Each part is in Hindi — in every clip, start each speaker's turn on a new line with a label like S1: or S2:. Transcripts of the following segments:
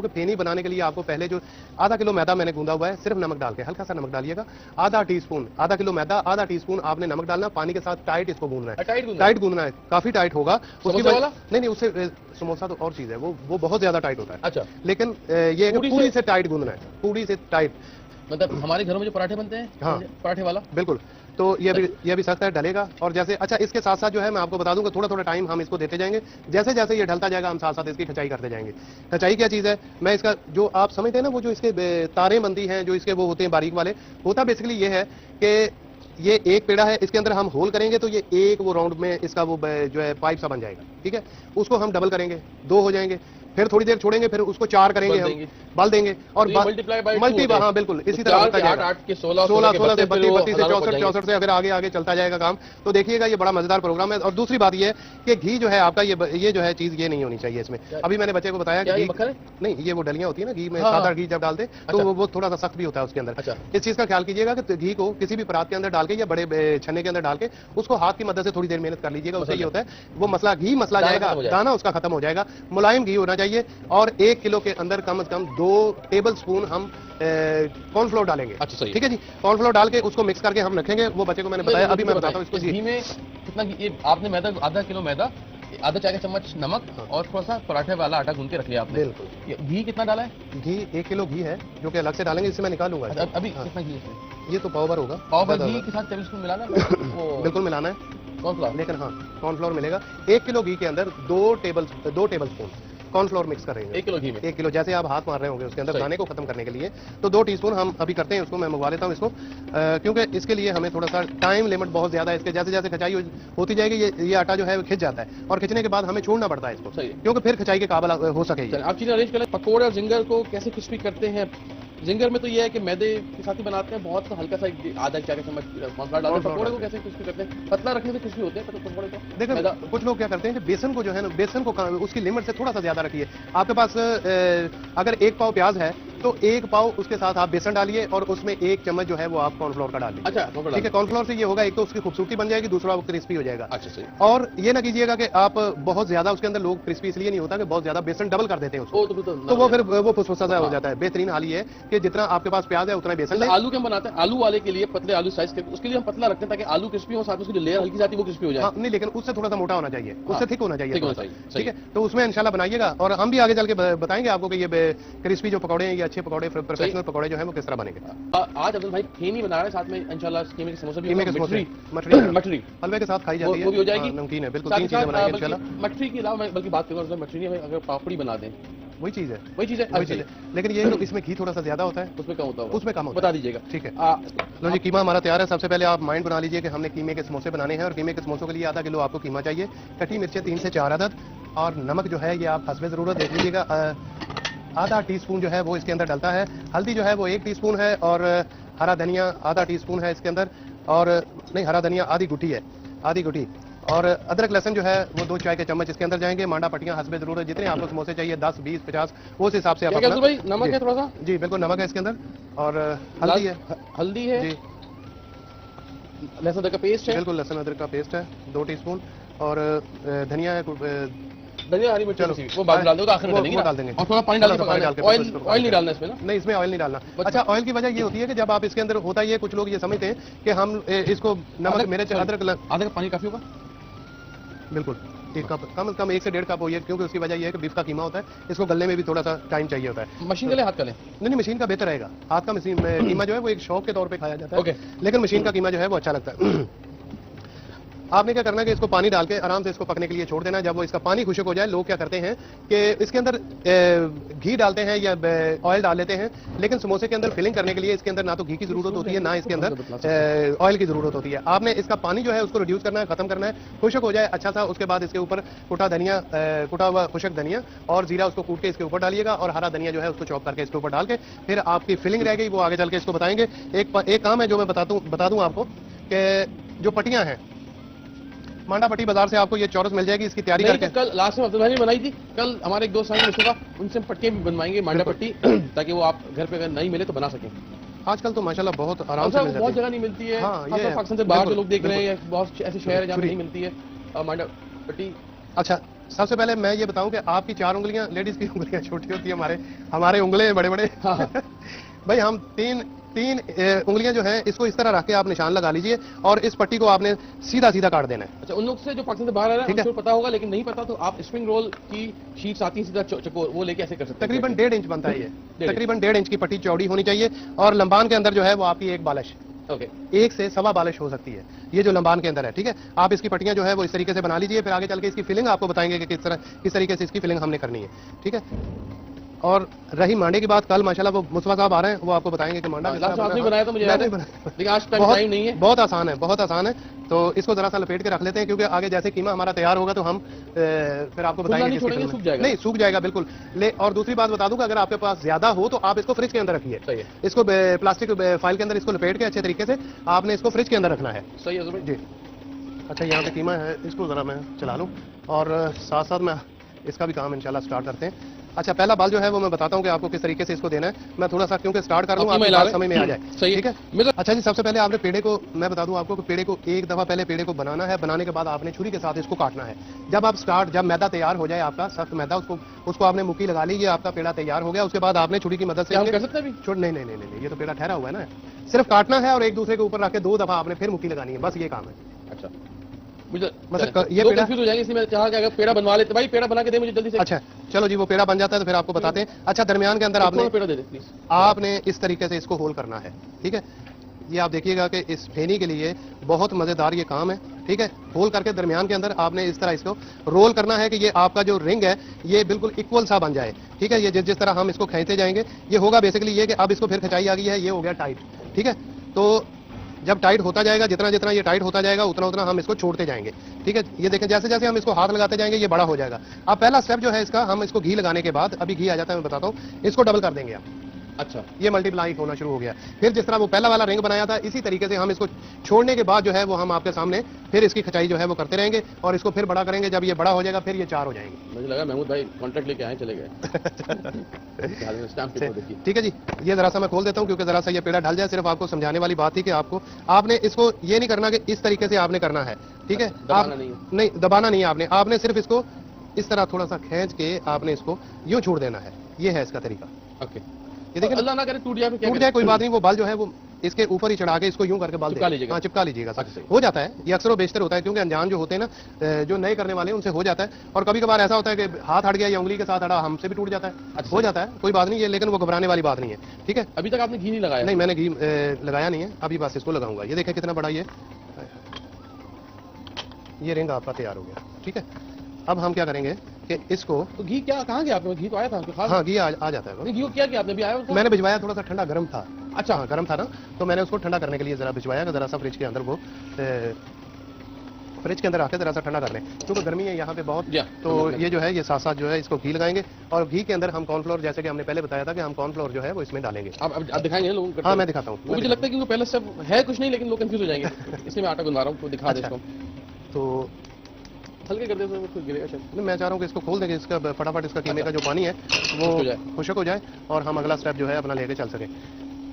S1: फेनी बनाने के लिए आपको पहले जो आधा किलो मैदा मैंने गूंदा हुआ है, सिर्फ नमक डाल के, हल्का सा नमक डालिएगा, आधा टीस्पून, आधा किलो मैदा, आधा टीस्पून आपने नमक डालना, पानी के साथ टाइट इसको गूंदना है, टाइट गूंदना है, काफी टाइट होगा। उसकी वजह नहीं, उससे समोसा तो और चीज है, वो बहुत ज्यादा टाइट होता है। अच्छा, लेकिन ये पूरी से टाइट गूंदना है, पूरी से टाइट,
S2: मतलब हमारे घरों में जो पराठे बनते हैं, हाँ, पराठे वाला,
S1: बिल्कुल। तो ये भी सख्त है, डलेगा। और जैसे अच्छा, इसके साथ साथ जो है मैं आपको बता दूंगा, थोड़ा थोड़ा टाइम हम इसको देते जाएंगे, जैसे जैसे ये ढलता जाएगा हम साथ साथ इसकी खचाई करते जाएंगे। खचाई क्या चीज है, मैं इसका जो आप समझते हैं ना, वो जो इसके तारे बंदी हैं, जो इसके वो होते हैं बारीक वाले, होता बेसिकली ये है कि ये एक पेड़ा है, इसके अंदर हम होल करेंगे तो ये एक वो राउंड में इसका वो जो है पाइप सा बन जाएगा, ठीक है। उसको हम डबल करेंगे, 2 हो जाएंगे, फिर थोड़ी देर छोड़ेंगे, फिर उसको 4 करेंगे, हम बल देंगे और मल्टी, हाँ बिल्कुल इसी तरह होता जाएगा। 16 से 32 से 64 से अगर आगे आगे चलता जाएगा काम, तो देखिएगा ये बड़ा मजेदार प्रोग्राम है। और दूसरी बात ये है कि घी जो है आपका, ये जो है चीज ये नहीं होनी चाहिए इसमें। अभी मैंने बच्चे को बताया कि नहीं, ये वो डलियां होती है ना घी में, सादा घी जब डालते तो वो थोड़ा सा सख्त भी होता है उसके अंदर। इस चीज का ख्याल कीजिएगा कि घी को किसी भी परात के अंदर डाल के या बड़े छन्ने के अंदर डाल के उसको हाथ की मदद से थोड़ी देर मेहनत कर लीजिएगा, उससे ये होता है वो मसला घी मसला जाएगा, दाना उसका खत्म हो जाएगा, मुलायम घी होना चाहिए। और 1 किलो के अंदर कम से कम 2 टेबल स्पून हम कॉर्नफ्लोर डालेंगे। अच्छा, ठीक है जी। कॉर्नफ्लोर डाल के उसको मिक्स करके हम रखेंगे। वो बच्चे को मैंने बताया, अभी मैं बताता हूँ इसको। घी में
S2: कितना, ये आपने मैदा, आधा किलो मैदा, आधा चाय का चम्मच नमक, हाँ, और थोड़ा सा पराठे वाला आटा गूंद के रख लिया आपने। बिल्कुल। घी कितना डाला है?
S1: घी 1 किलो घी है, जो कि अलग से डालेंगे, इससे मैं निकालूंगा।
S2: अभी कितना घी है?
S1: ये तो पाव भर होगा।
S2: पाव भर घी के साथ टेबल स्पून मिलाना है?
S1: बिल्कुल मिलाना है कॉर्नफ्लोर, लेकिन हाँ कॉर्नफ्लोर मिलेगा। 1 किलो घी के अंदर 2 टेबल स्पून कॉर्नफ्लोर मिक्स करेंगे
S2: 1 किलो घी में।
S1: 1 किलो, जैसे आप हाथ मार रहे होंगे उसके अंदर दाने को खत्म करने के लिए, तो 2 टीस्पून हम अभी करते हैं। उसको मैं मंगवा लेता हूँ इसको, क्योंकि इसके लिए हमें थोड़ा सा टाइम लिमिट बहुत ज्यादा है इसके। जैसे जैसे खचाई होती जाएगी ये आटा जो है वो खिंच जाता है, और खिंचने के बाद हमें छोड़ना पड़ता है इसको, क्योंकि फिर खचाई के काबिल हो सके।
S2: आप चीजें अरेंज करें। पकौड़े और जिंगर को कैसे क्रिस्पी करते हैं? जिंगर में तो ये है कि मैदे के साथ ही बनाते हैं, बहुत हल्का सा आधा चाय का चम्मच मसाला डालते हैं। पकौड़े को कैसे क्रिस्पी करते हैं? पतला रखने से क्रिस्पी होते हैं पकौड़े को।
S1: देखो कुछ लोग क्या करते हैं कि बेसन को जो है ना, बेसन को उसकी लिमिट से थोड़ा सा ज्यादा रखिए। आपके पास अगर 1 पाव प्याज है तो 1 पाव उसके साथ आप बेसन डालिए, और उसमें 1 चम्मच जो है वो आप कॉर्नफ्लोर का डालिए। अच्छा, ठीक है। कॉर्नफ्लोर से ये होगा, एक तो उसकी खूबसूरती बन जाएगी, दूसरा वो क्रिस्पी हो जाएगा। अच्छा, सही। और ये ना कीजिएगा कि आप बहुत ज्यादा उसके अंदर, लोग क्रिस्पी इसलिए नहीं होता कि बहुत ज्यादा बेसन डबल कर देते हैं उसको, तो वो फिर वो फुसफुसा सा हो जाता है। बेहतरीन हाल ये है कि जितना आपके पास प्याज है उतना बेसन।
S2: आलू के बनाते हैं, आलू वाले के लिए पतले आलू साइज के, उसके लिए हम पतला रखते हैं ताकि आलू क्रिस्पी हो, साथ में उसकी लेयर हल्की जाती है वो क्रिस्पी हो जाए।
S1: नहीं, लेकिन उससे थोड़ा सा मोटा होना चाहिए, उससे थिक होना चाहिए, ठीक है। तो उसमें इंशाल्लाह बनाइएगा, और हम भी आगे चल के बताएंगे आपको कि ये क्रिस्पी जो पकौड़े हैं, ये अच्छे पकौड़े, प्रोफेशनल पकौड़े जो है वो किस तरह बनेंगे।
S2: आज अब्दुल भाई फेनी बना रहे हैं, साथ में इंशाल्लाह कीमे के समोसे भी,
S1: मठरी हलवे के साथ खाई जाती है, वो भी हो जाएगी। नमकीन है, बिल्कुल 3 चीजें बनाएंगे इंशाल्लाह।
S2: मठरी के अलावा मैं बल्कि बात करूं, मठरी में अगर पापड़ी बना दें,
S1: वही चीज है,
S2: वही चीज है।
S1: लेकिन ये इसमें घी थोड़ा सा ज्यादा होता है,
S2: उसमें कम होता है,
S1: उसमें कम होता है,
S2: बता दीजिएगा।
S1: ठीक है। लो जी, कीमा हमारा तैयार है। सबसे पहले आप माइंड बना लीजिए कि हमने कीमे के समोसे बनाने हैं, और कीमे के समोसों के लिए आधा किलो आपको कीमा चाहिए, कटी मिर्चें 3 से 4 अदद, और नमक जो है ये आप हस्बे जरूरत देख लीजिएगा। आधा टीस्पून जो है वो इसके अंदर डलता है। हल्दी जो है वो 1 टीस्पून है, और हरा धनिया आधा टीस्पून है इसके अंदर, और नहीं, हरा धनिया आधी गुठी है, आधी गुठी। और अदरक लहसुन जो है वो 2 चाय के चम्मच इसके अंदर जाएंगे। मांडा पट्टियां हस्बे जरूरत, जितने आपको समोसे चाहिए 10, 20, 50 उस हिसाब से आप अपना।
S2: भाई नमक है थोड़ा सा?
S1: जी बिल्कुल, नमक है इसके अंदर, और हल्दी है,
S2: हल्दी है जी, लहसुन अदरक का पेस्ट है, बिल्कुल
S1: लहसुन अदरक का पेस्ट है 2 टीस्पून, और धनिया है,
S2: धनिया हरी मिर्च वो बाद में डाल दो, आखिर में डाल देंगे, और थोड़ा पानी डाल के। ऑयल नहीं डालना इसमें ना? नहीं, इसमें ऑयल नहीं डालना। अच्छा, ऑयल की वजह ये होती है कि जब आप इसके अंदर, होता है कुछ लोग ये समझते हैं कि हम इसको नमक, मिर्च, अदरक, आधा कप पानी काफी होगा?
S1: बिल्कुल 1 कप, कम से कम 1 से 1.5 कप हो, क्योंकि उसकी वजह यह है कि बीफ का कीमा होता है, इसको गलने में भी थोड़ा सा टाइम चाहिए होता है।
S2: मशीन का ले, हाथ का ले?
S1: नहीं, मशीन का बेहतर रहेगा। हाथ का मशीन कीमा जो है वो एक शौक के तौर पे खाया जाता है, लेकिन मशीन का कीमा जो है वो अच्छा लगता है। आपने क्या करना है कि इसको पानी डाल के आराम से इसको पकने के लिए छोड़ देना। जब वो इसका पानी खुश्क हो जाए, लोग क्या करते हैं कि इसके अंदर घी डालते हैं या ऑयल डाल लेते हैं, लेकिन समोसे के अंदर फिलिंग करने के लिए इसके अंदर ना तो घी की जरूरत होती है, ना इसके अंदर ऑयल की जरूरत होती है। आपने इसका पानी जो है उसको रिड्यूस करना है, खत्म करना है, खुश्क हो जाए अच्छा सा। उसके बाद इसके ऊपर कुटा हुआ खुश्क धनिया और जीरा उसको कूट के इसके ऊपर डालिएगा, और हरा धनिया जो है उसको चॉप करके इसके ऊपर डाल के फिर आपकी फिलिंग रह गई, वो आगे चल के इसको बताएंगे। एक काम है जो मैं बता दूं आपको, कि जो पट्टियां हैं, मांडा पट्टी बाजार से आपको ये चौरस मिल जाएगी, इसकी तैयारी करके।
S2: कल लास्ट में अब्दुल भाई ने बनाई थी, कल हमारे एक दोस्त आएंगे, उनसे पट्टियां भी बनवाएंगे, मांडा पट्टी, ताकि वो आप घर पे अगर नहीं मिले तो बना सकें।
S1: आजकल तो माशाल्लाह बहुत आराम से मिल जाती है,
S2: बहुत जगह नहीं मिलती है। हाँ, ये पाकिस्तान से बाहर जो लोग देख रहे हैं, बहुत ऐसे शहर है जहाँ नहीं मिलती है मांडा पट्टी।
S1: अच्छा, सबसे पहले मैं ये बताऊं कि आपकी 4 उंगलियां, लेडीज की उंगलियां छोटी होती है, हमारे उंगले बड़े बड़े। भाई हम तीन उंगलियां जो है इसको इस तरह रख के आप निशान लगा लीजिए और इस पट्टी को आपने सीधा सीधा काट देना है।
S2: अच्छा, उन लोग से जो पाकिस्तान से बाहर आ रहा है उनको पता होगा, लेकिन नहीं पता तो आप स्प्रिंग रोल की शीट्स आती है सीधा चकोर, वो लेके ऐसे कर सकते हैं।
S1: तकरीबन 1.5 इंच बनता है ये, तकरीबन 1.5 इंच की पट्टी चौड़ी होनी चाहिए और लंबान के अंदर जो है वो आपकी एक बालिश, एक से सवा बालिश हो सकती है, ये जो लंबान के अंदर है। ठीक है, आप इसकी पट्टियां जो है वो इस तरीके से बना लीजिए, फिर आगे चल के इसकी फिलिंग आपको बताएंगे कि किस तरीके से इसकी फिलिंग हमने करनी है। ठीक है, और रही मांडे की बात, कल माशाल्लाह वो मुस्तफा साहब आ रहे हैं, वो आपको बताएंगे कि मांडा
S2: बनाया तो मुझे याद है, लेकिन आज टाइम नहीं है।
S1: बहुत आसान है, बहुत आसान है। तो इसको जरा सा लपेट के रख लेते हैं, क्योंकि आगे जैसे कीमा हमारा तैयार होगा तो हम फिर आपको बताएंगे। नहीं, सूख जाएगा बिल्कुल। और दूसरी बात बता दूं, अगर आपके पास ज्यादा हो तो आप इसको फ्रिज के अंदर रखिए। इसको प्लास्टिक फाइल के अंदर इसको लपेट के अच्छे तरीके से आपने इसको फ्रिज के अंदर रखना है।
S2: सही है जी।
S1: अच्छा, यहाँ पे कीमा है, इसको जरा मैं चला लूँ और साथ साथ मैं इसका भी काम इंशाल्लाह स्टार्ट करते हैं। अच्छा, पहला बल जो है वो मैं बताता हूँ कि आपको किस तरीके से इसको देना है। मैं थोड़ा सा क्योंकि स्टार्ट कर लूँ, आपको बात समझ में आ जाए। ठीक है। अच्छा जी, सबसे पहले आपने पेड़े को, मैं बता दूं आपको कि पेड़े को एक दफा पहले पेड़े को बनाना है। बनाने के बाद आपने छुरी के साथ इसको काटना है। जब मैदा तैयार हो जाए, आपका सख्त मैदा, उसको आपने मुक्की लगा ली, ये आपका पेड़ा तैयार हो गया। उसके बाद आपने छुरी की मदद से
S2: कर सकते हैं।
S1: नहीं, ये तो पेड़ा ठहरा हुआ है ना, सिर्फ काटना है और एक दूसरे के ऊपर रख के 2 दफा आपने फिर मुक्की लगानी है, बस ये काम है।
S2: अच्छा,
S1: मतलब ये पेड़ा
S2: कंफ्यूज हो जाएंगे, इसलिए मैं चाहा कि अगर पेड़ा बनवा लेते, भाई पेड़ा बना के दे मुझे जल्दी से।
S1: अच्छा चलो जी, वो पेड़ा बन जाता है तो फिर आपको बताते हैं। अच्छा, दरमियान के अंदर आपने
S2: पेड़ा दे दे प्लीज।
S1: आपने इस तरीके से इसको होल करना है। ठीक है, ये आप देखिएगा कि इस फेनी के लिए बहुत मजेदार ये काम है। ठीक है, होल करके दरमियान के अंदर आपने इस तरह इसको रोल करना है कि ये आपका जो रिंग है ये बिल्कुल इक्वल सा बन जाए। ठीक है, ये जिस तरह हम इसको खींचते जाएंगे ये होगा बेसिकली ये कि अब इसको फिर खिंचाई आ गई है, ये हो गया टाइट। ठीक है, तो जब टाइट होता जाएगा, जितना जितना ये टाइट होता जाएगा उतना उतना हम इसको छोड़ते जाएंगे। ठीक है, ये देखें जैसे जैसे हम इसको हाथ लगाते जाएंगे ये बड़ा हो जाएगा। अब पहला स्टेप जो है इसका, हम इसको घी लगाने के बाद, अभी घी आ जाता है मैं बताता हूँ, इसको डबल कर देंगे आप। अच्छा, ये मल्टीप्लाई होना शुरू हो गया। फिर जिस तरह वो पहला वाला रिंग बनाया था, इसी तरीके से हम इसको छोड़ने के बाद जो है वो हम आपके सामने फिर इसकी खिंचाई जो है वो करते रहेंगे और इसको फिर बड़ा करेंगे। जब ये बड़ा हो जाएगा फिर ये 4 हो जाएंगे।
S2: मुझे लगा महमूद भाई कॉन्ट्रैक्ट लेके आए चले गए।
S1: ठीक है जी, ये जरा सा मैं खोल देता हूँ क्योंकि जरा सा ये पेड़ा ढल जाए। सिर्फ आपको समझाने वाली बात थी कि आपने इसको ये नहीं करना कि इस तरीके से आपने करना है। ठीक है, नहीं दबाना नहीं है आपने सिर्फ इसको इस तरह थोड़ा सा खींच के आपने इसको यूं छोड़ देना है। ये है इसका तरीका।
S2: ओके,
S1: ये देखिए,
S2: अल्लाह ना करे टूट
S1: जाए कोई बात नहीं, वो बल जो है वो इसके ऊपर ही चढ़ा के इसको यूं करके बल चिपका लीजिएगा। हो जाता है, ये अक्सर बेशतर होता है क्योंकि अनजान जो होते हैं ना, जो नए करने वाले हैं उनसे हो जाता है। और कभी कभार ऐसा होता है कि हाथ हट गया या उंगली के साथ हटा, हमसे भी टूट जाता है। हो जाता है, कोई बात नहीं है, लेकिन वो घबराने वाली बात नहीं है। ठीक है,
S2: अभी तक आपने घी नहीं लगाया?
S1: नहीं, मैंने घी लगाया नहीं है, अभी बस इसको लगाऊंगा। ये देखें कितना बड़ा ये रिंग आपका तैयार हो गया। ठीक है, अब हम क्या करेंगे कि इसको,
S2: तो घी क्या कहाँ गया आपने? घी तो आया था।
S1: हाँ, घी आ जाता है।
S2: घी को क्या किया आपने? भी आया
S1: मैंने भिजवाया, थोड़ा सा ठंडा गर्म था।
S2: अच्छा,
S1: हाँ, गर्म था ना, तो मैंने उसको ठंडा करने के लिए जरा भिजवाया कि जरा सा फ्रिज के अंदर वो फ्रिज के अंदर आके जरा सा ठंडा कर लें, क्योंकि गर्मी है यहाँ पे बहुत। तो ये जो है ये साथ साथ जो है इसको घी लगाएंगे और घी के अंदर हम कॉर्नफ्लोर, जैसे कि हमने पहले बताया था कि हम कॉर्नफ्लोर जो है वो इसमें डालेंगे।
S2: आप दिखाएंगे लोगों को?
S1: हाँ, मैं दिखाता हूँ।
S2: मुझे लगता है कि वो पहले स्टेप है कुछ नहीं, लेकिन लोग कंफ्यूज हो जाएंगे, इसलिए मैं आटा गुंदा रहा हूँ, तो दिखा दे इसको।
S1: तो
S2: हल्के कर दे, तो गिरेगा शायद।
S1: मैं चाह रहा हूँ कि इसको खोल देंगे, इसका फटाफट इसका कीमे का जो पानी है वो खुशक हो जाए और हम अगला स्टेप जो है अपना लेके चल सकें।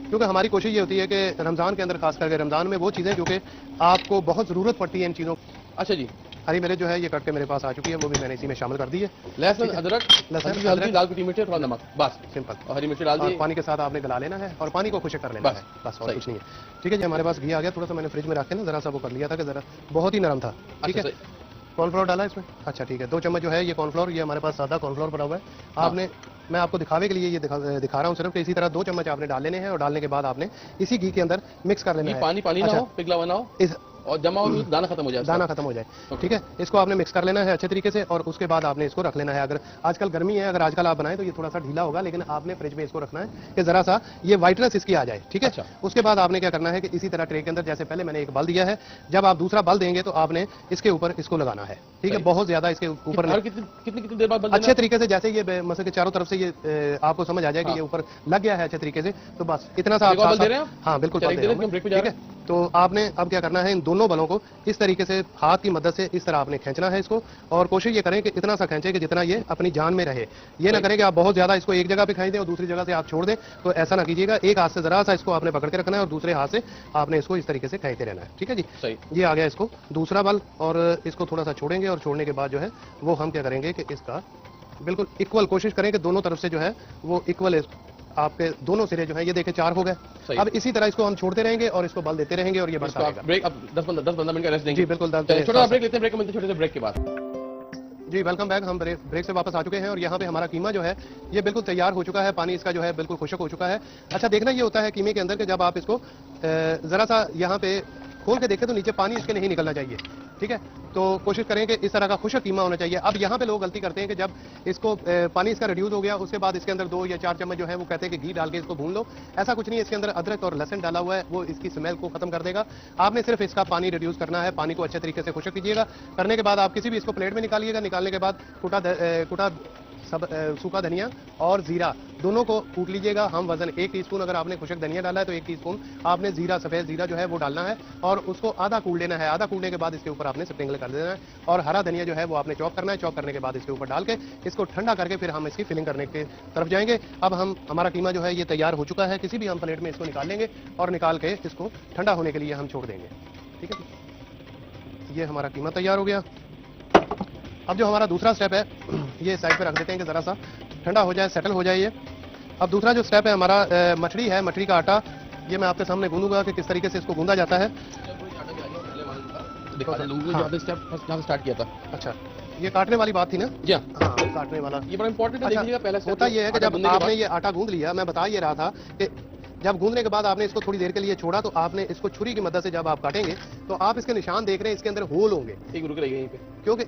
S1: क्योंकि हमारी कोशिश ये होती है कि रमज़ान के अंदर, खास करके रमज़ान में, वो चीज़ें जो कि आपको बहुत ज़रूरत पड़ती है इन चीज़ों।
S2: अच्छा जी,
S1: हरी मिर्च जो है ये कट के मेरे पास आ चुकी है, वो भी मैंने इसी में शामिल कर दी है।
S2: लहसुन, अदरक, हल्दी, लाल कुटी मिर्च, थोड़ा नमक, बस
S1: सिंपल।
S2: और हरी मिर्च डाल दी,
S1: पानी के साथ आपने गला लेना है और पानी को खुशक कर लेना है, बस और कुछ नहीं है। ठीक है जी, हमारे पास घी आ गया, थोड़ा सा मैंने फ्रिज में रखे ना, जरा सा वो कर लिया था कि जरा बहुत ही नरम था। ठीक है, कॉर्नफ्लोर डाला इसमें। अच्छा ठीक है, 2 चम्मच जो है ये कॉर्नफ्लोर, ये हमारे पास सादा कॉर्नफ्लोर पड़ा हुआ है। आपने, मैं आपको दिखावे के लिए ये दिखा रहा हूँ सिर्फ कि इसी तरह 2 चम्मच आपने डाल लेने हैं और डालने के बाद आपने इसी घी के अंदर मिक्स कर लेना है।
S2: पानी ना हो, पिघला हुआ ना हो, और जमा हो, दाना खत्म हो जाए। ठीक है, इसको आपने मिक्स कर लेना है अच्छे तरीके से और उसके बाद आपने इसको रख लेना है। अगर आजकल गर्मी है, अगर आजकल आप बनाएं तो ये थोड़ा सा ढीला होगा, लेकिन आपने फ्रिज में इसको रखना है कि जरा सा ये व्हाइटनेस इसकी आ जाए। ठीक है, उसके बाद आपने क्या करना है कि इसी तरह ट्रे के अंदर, जैसे पहले मैंने एक बल दिया है, जब आप दूसरा बल देंगे तो आपने इसके ऊपर इसको लगाना है। ठीक है, बहुत ज्यादा इसके ऊपर कितनी देर बाद
S1: अच्छे तरीके से, जैसे ये मसल के चारों तरफ से ये आपको समझ आ जाए कि ये ऊपर लग गया है अच्छे तरीके से, तो बस इतना सा आप।
S2: हाँ
S1: बिल्कुल, ठीक है, तो आपने अब क्या करना है, इन दोनों बलों को इस तरीके से हाथ की मदद से इस तरह आपने खींचना है इसको, और कोशिश ये करें कि इतना सा खींचे कि जितना ये अपनी जान में रहे। ये ना करें कि आप बहुत ज्यादा इसको एक जगह पे खींच दें और दूसरी जगह से आप छोड़ दें, तो ऐसा ना कीजिएगा। एक हाथ से जरा सा इसको आपने पकड़ के रखना है और दूसरे हाथ से आपने इसको इस तरीके से खींचते रहना है। ठीक है जी, ये आ गया इसको दूसरा बल, और इसको थोड़ा सा छोड़ेंगे और छोड़ने के बाद जो है वो हम क्या करेंगे कि इसका बिल्कुल इक्वल कोशिश करें कि दोनों तरफ से जो है वो इक्वल आपके दोनों सिरे जो है, ये देखें 4 हो गए। अब इसी तरह इसको हम छोड़ते रहेंगे और इसको बल देते रहेंगे और ये बढ़ता रहेगा।
S2: ब्रेक अब 10-15 मिनट का रेस्ट देंगे।
S1: जी बिल्कुल,
S2: छोटा ब्रेक लेते हैं, ब्रेक में छोटे से ब्रेक के बाद।
S1: जी वेलकम बैक, हम ब्रेक से वापस आ चुके हैं और यहाँ पे हमारा कीमा जो है ये बिल्कुल तैयार हो चुका है। पानी इसका जो है बिल्कुल खुशक हो चुका है। अच्छा देखना ये होता है कीमे के अंदर कि जब आप इसको जरा सा यहाँ पे खोल के देखें तो नीचे पानी इसके नहीं निकलना चाहिए। ठीक है, तो कोशिश करें कि इस तरह का खुशक कीमा होना चाहिए। अब यहाँ पे लोग गलती करते हैं कि जब इसको पानी इसका रिड्यूस हो गया उसके बाद इसके अंदर 2 या 4 चम्मच जो है वो कहते हैं कि घी डाल के इसको भून लो। ऐसा कुछ नहीं है, इसके अंदर अदरक और लहसुन डाला हुआ है, वो इसकी स्मेल को खत्म कर देगा। आपने सिर्फ इसका पानी रिड्यूस करना है, पानी को अच्छे तरीके से खुशक कीजिएगा। करने के बाद आप किसी भी इसको प्लेट में निकालिएगा। निकालने के बाद कुटा सब सूखा धनिया और जीरा दोनों को कूट लीजिएगा। हम वजन 1 टीस्पून, अगर आपने खुशक धनिया डाला है तो 1 टीस्पून आपने जीरा, सफेद जीरा जो है वो डालना है और उसको आधा कूट लेना है। आधा कूटने के बाद इसके ऊपर आपने स्प्रिंकल कर देना है और हरा धनिया जो है वो आपने चॉप करना है। चॉप करने के बाद इसके ऊपर डाल के इसको ठंडा करके फिर हम इसकी फिलिंग करने की तरफ जाएंगे। अब हमारा कीमा जो है ये तैयार हो चुका है। किसी भी हम प्लेट में इसको निकाल लेंगे और निकाल के इसको ठंडा होने के लिए हम छोड़ देंगे। ठीक है, ये हमारा कीमा तैयार हो गया। अब जो हमारा दूसरा स्टेप है ये साइड पे रख देते हैं कि जरा सा ठंडा हो जाए, सेटल हो जाए ये। अब दूसरा जो स्टेप है हमारा मठड़ी है, मठड़ी का आटा, ये मैं आपके सामने गूंदूंगा कि किस तरीके से इसको गूंदा जाता है।
S2: स्टार्ट किया था।
S1: अच्छा, ये काटने वाली बात थी ना?
S2: जी हाँ,
S1: काटने वाला
S2: ये बड़ा इंपॉर्टेंट है। पहले
S1: होता ये है कि जब आपने ये आटा गूंद लिया, मैं बता ये रहा था कि जब गूंदने के बाद आपने इसको थोड़ी देर के लिए छोड़ा तो आपने इसको छुरी की मदद से जब आप काटेंगे तो आप इसके निशान देख रहे हैं, इसके अंदर होल होंगे।
S2: एक रुक रही है यहीं पे,
S1: क्योंकि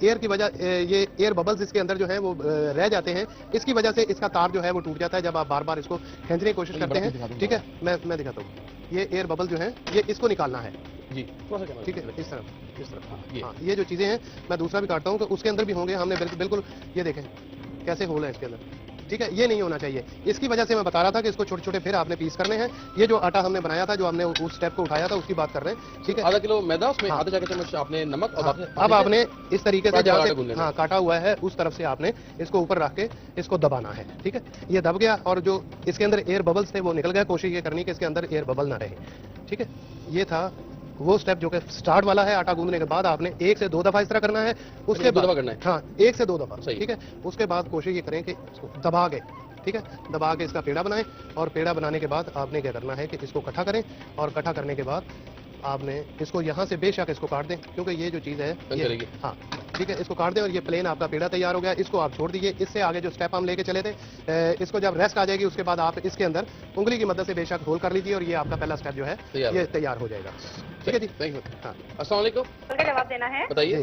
S1: एयर की वजह, ये एयर बबल्स इसके अंदर जो है वो रह जाते हैं। इसकी वजह से इसका तार जो है वो टूट जाता है जब आप बार बार इसको खींचने की कोशिश करते हैं। ठीक है, मैं दिखाता हूँ। ये एयर बबल जो है ये इसको निकालना है
S2: जी,
S1: ठीक है, इस तरफ हाँ, ये जो चीजें हैं मैं दूसरा भी काटता हूँ तो उसके अंदर भी होंगे। हमने बिल्कुल ये देखें कैसे होल है इसके अंदर। ठीक है, ये नहीं होना चाहिए। इसकी वजह से मैं बता रहा था कि इसको छोटे छोटे फिर आपने पीस करने हैं। ये जो आटा हमने बनाया था, जो हमने उस स्टेप को उठाया था, उसकी बात कर रहे हैं। ठीक है,
S2: आधा किलो मैदा, उसमें आधा चम्मच आपने नमक और
S1: अब आपने इस तरीके से जहाँ से हाँ काटा हुआ है उस तरफ से आपने इसको ऊपर रख के इसको दबाना है। ठीक है, ये दब गया और जो इसके अंदर एयर बबल्स थे वो निकल गए। कोशिश ये करनी कि इसके अंदर एयर बबल ना रहे। ठीक है, ये था वो स्टेप जो कि स्टार्ट वाला है। आटा गूंदने के बाद आपने 1 से 2 दफा इस तरह करना है। उसके बाद 2 दफा करना है। हाँ, 1 से 2 दफा। ठीक है, उसके बाद कोशिश ये करें कि इसको दबा के, ठीक है, दबा के इसका पेड़ा बनाएं और पेड़ा बनाने के बाद आपने क्या करना है कि इसको इकट्ठा करें और इकट्ठा करने के बाद आपने इसको यहाँ से बेशक इसको काट दें क्योंकि ये जो चीज़ है ये, हाँ ठीक है, इसको काट दें और ये प्लेन आपका पेड़ा तैयार हो गया। इसको आप छोड़ दीजिए। इससे आगे जो स्टेप हम लेके चले थे, इसको जब रेस्ट आ जाएगी उसके बाद आप इसके अंदर उंगली की मदद से बेशक होल कर लीजिए और ये आपका पहला स्टेप जो है ये तैयार हो जाएगा। ठीक है जी, थैंक यू। हाँ, अस्सलाम वालेकुम।
S3: का जवाब देना है,
S2: बताइए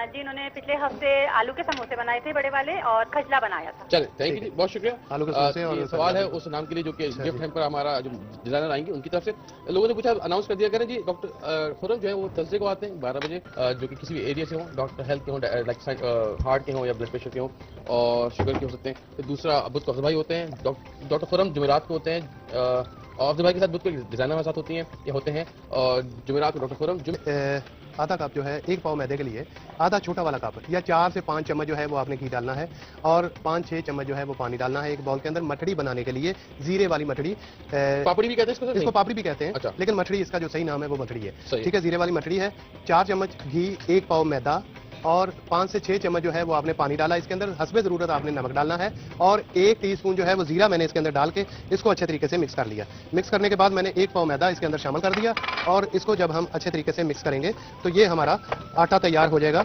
S3: जी। उन्होंने पिछले हफ्ते आलू के समोसे बनाए थे बड़े वाले और खजला बनाया था।
S2: चले, थैंक यू जी, बहुत शुक्रिया।
S1: आलू के समोसे और
S2: सवाल है उस नाम के लिए जो कि गिफ्ट हैम्पर हमारा जो डिजाइनर आएंगे उनकी तरफ से। लोगों ने पूछा, अनाउंस कर दिया करें जी। डॉक्टर खुरम जो है वो थर्सडे को आते हैं 12 बजे, जो कि किसी भी एरिया से हो, डॉक्टर हेल्थ के हो, लाइक हार्ट के हो या ब्लड प्रेशर के हो और शुगर के हो सकते हैं। तो दूसरा बुध को अफजल भाई होते हैं, डॉक्टर खुरम जुमेरात को होते हैं और अफजल भाई के साथ बुध को डिजाइनर हमारे साथ होती हैं, ये होते हैं। और जुमेरात को डॉक्टर खुरम आधा कप जो है 1 पाव मैदे के लिए आधा छोटा वाला कप या 4 से 5 चम्मच जो है वो आपने घी डालना है और 5-6 चम्मच जो है वो पानी डालना है एक बाउल के अंदर। मठड़ी बनाने के लिए जीरे वाली मठड़ी, पापड़ी भी कहते हैं
S1: इसको पापड़ी भी कहते हैं। अच्छा। लेकिन मठड़ी इसका जो सही नाम है वो मठड़ी है। ठीक है, जीरे वाली मठड़ी है। 4 चम्मच घी, 1 पाव मैदा और 5 से 6 चम्मच जो है वो आपने पानी डाला। इसके अंदर हस्बे ज़रूरत आपने नमक डालना है और 1 टीस्पून जो है वो जीरा मैंने इसके अंदर डाल के इसको अच्छे तरीके से मिक्स कर लिया। मिक्स करने के बाद मैंने 1 पाव मैदा इसके अंदर शामिल कर दिया और इसको जब हम अच्छे तरीके से मिक्स करेंगे तो ये हमारा आटा तैयार हो जाएगा।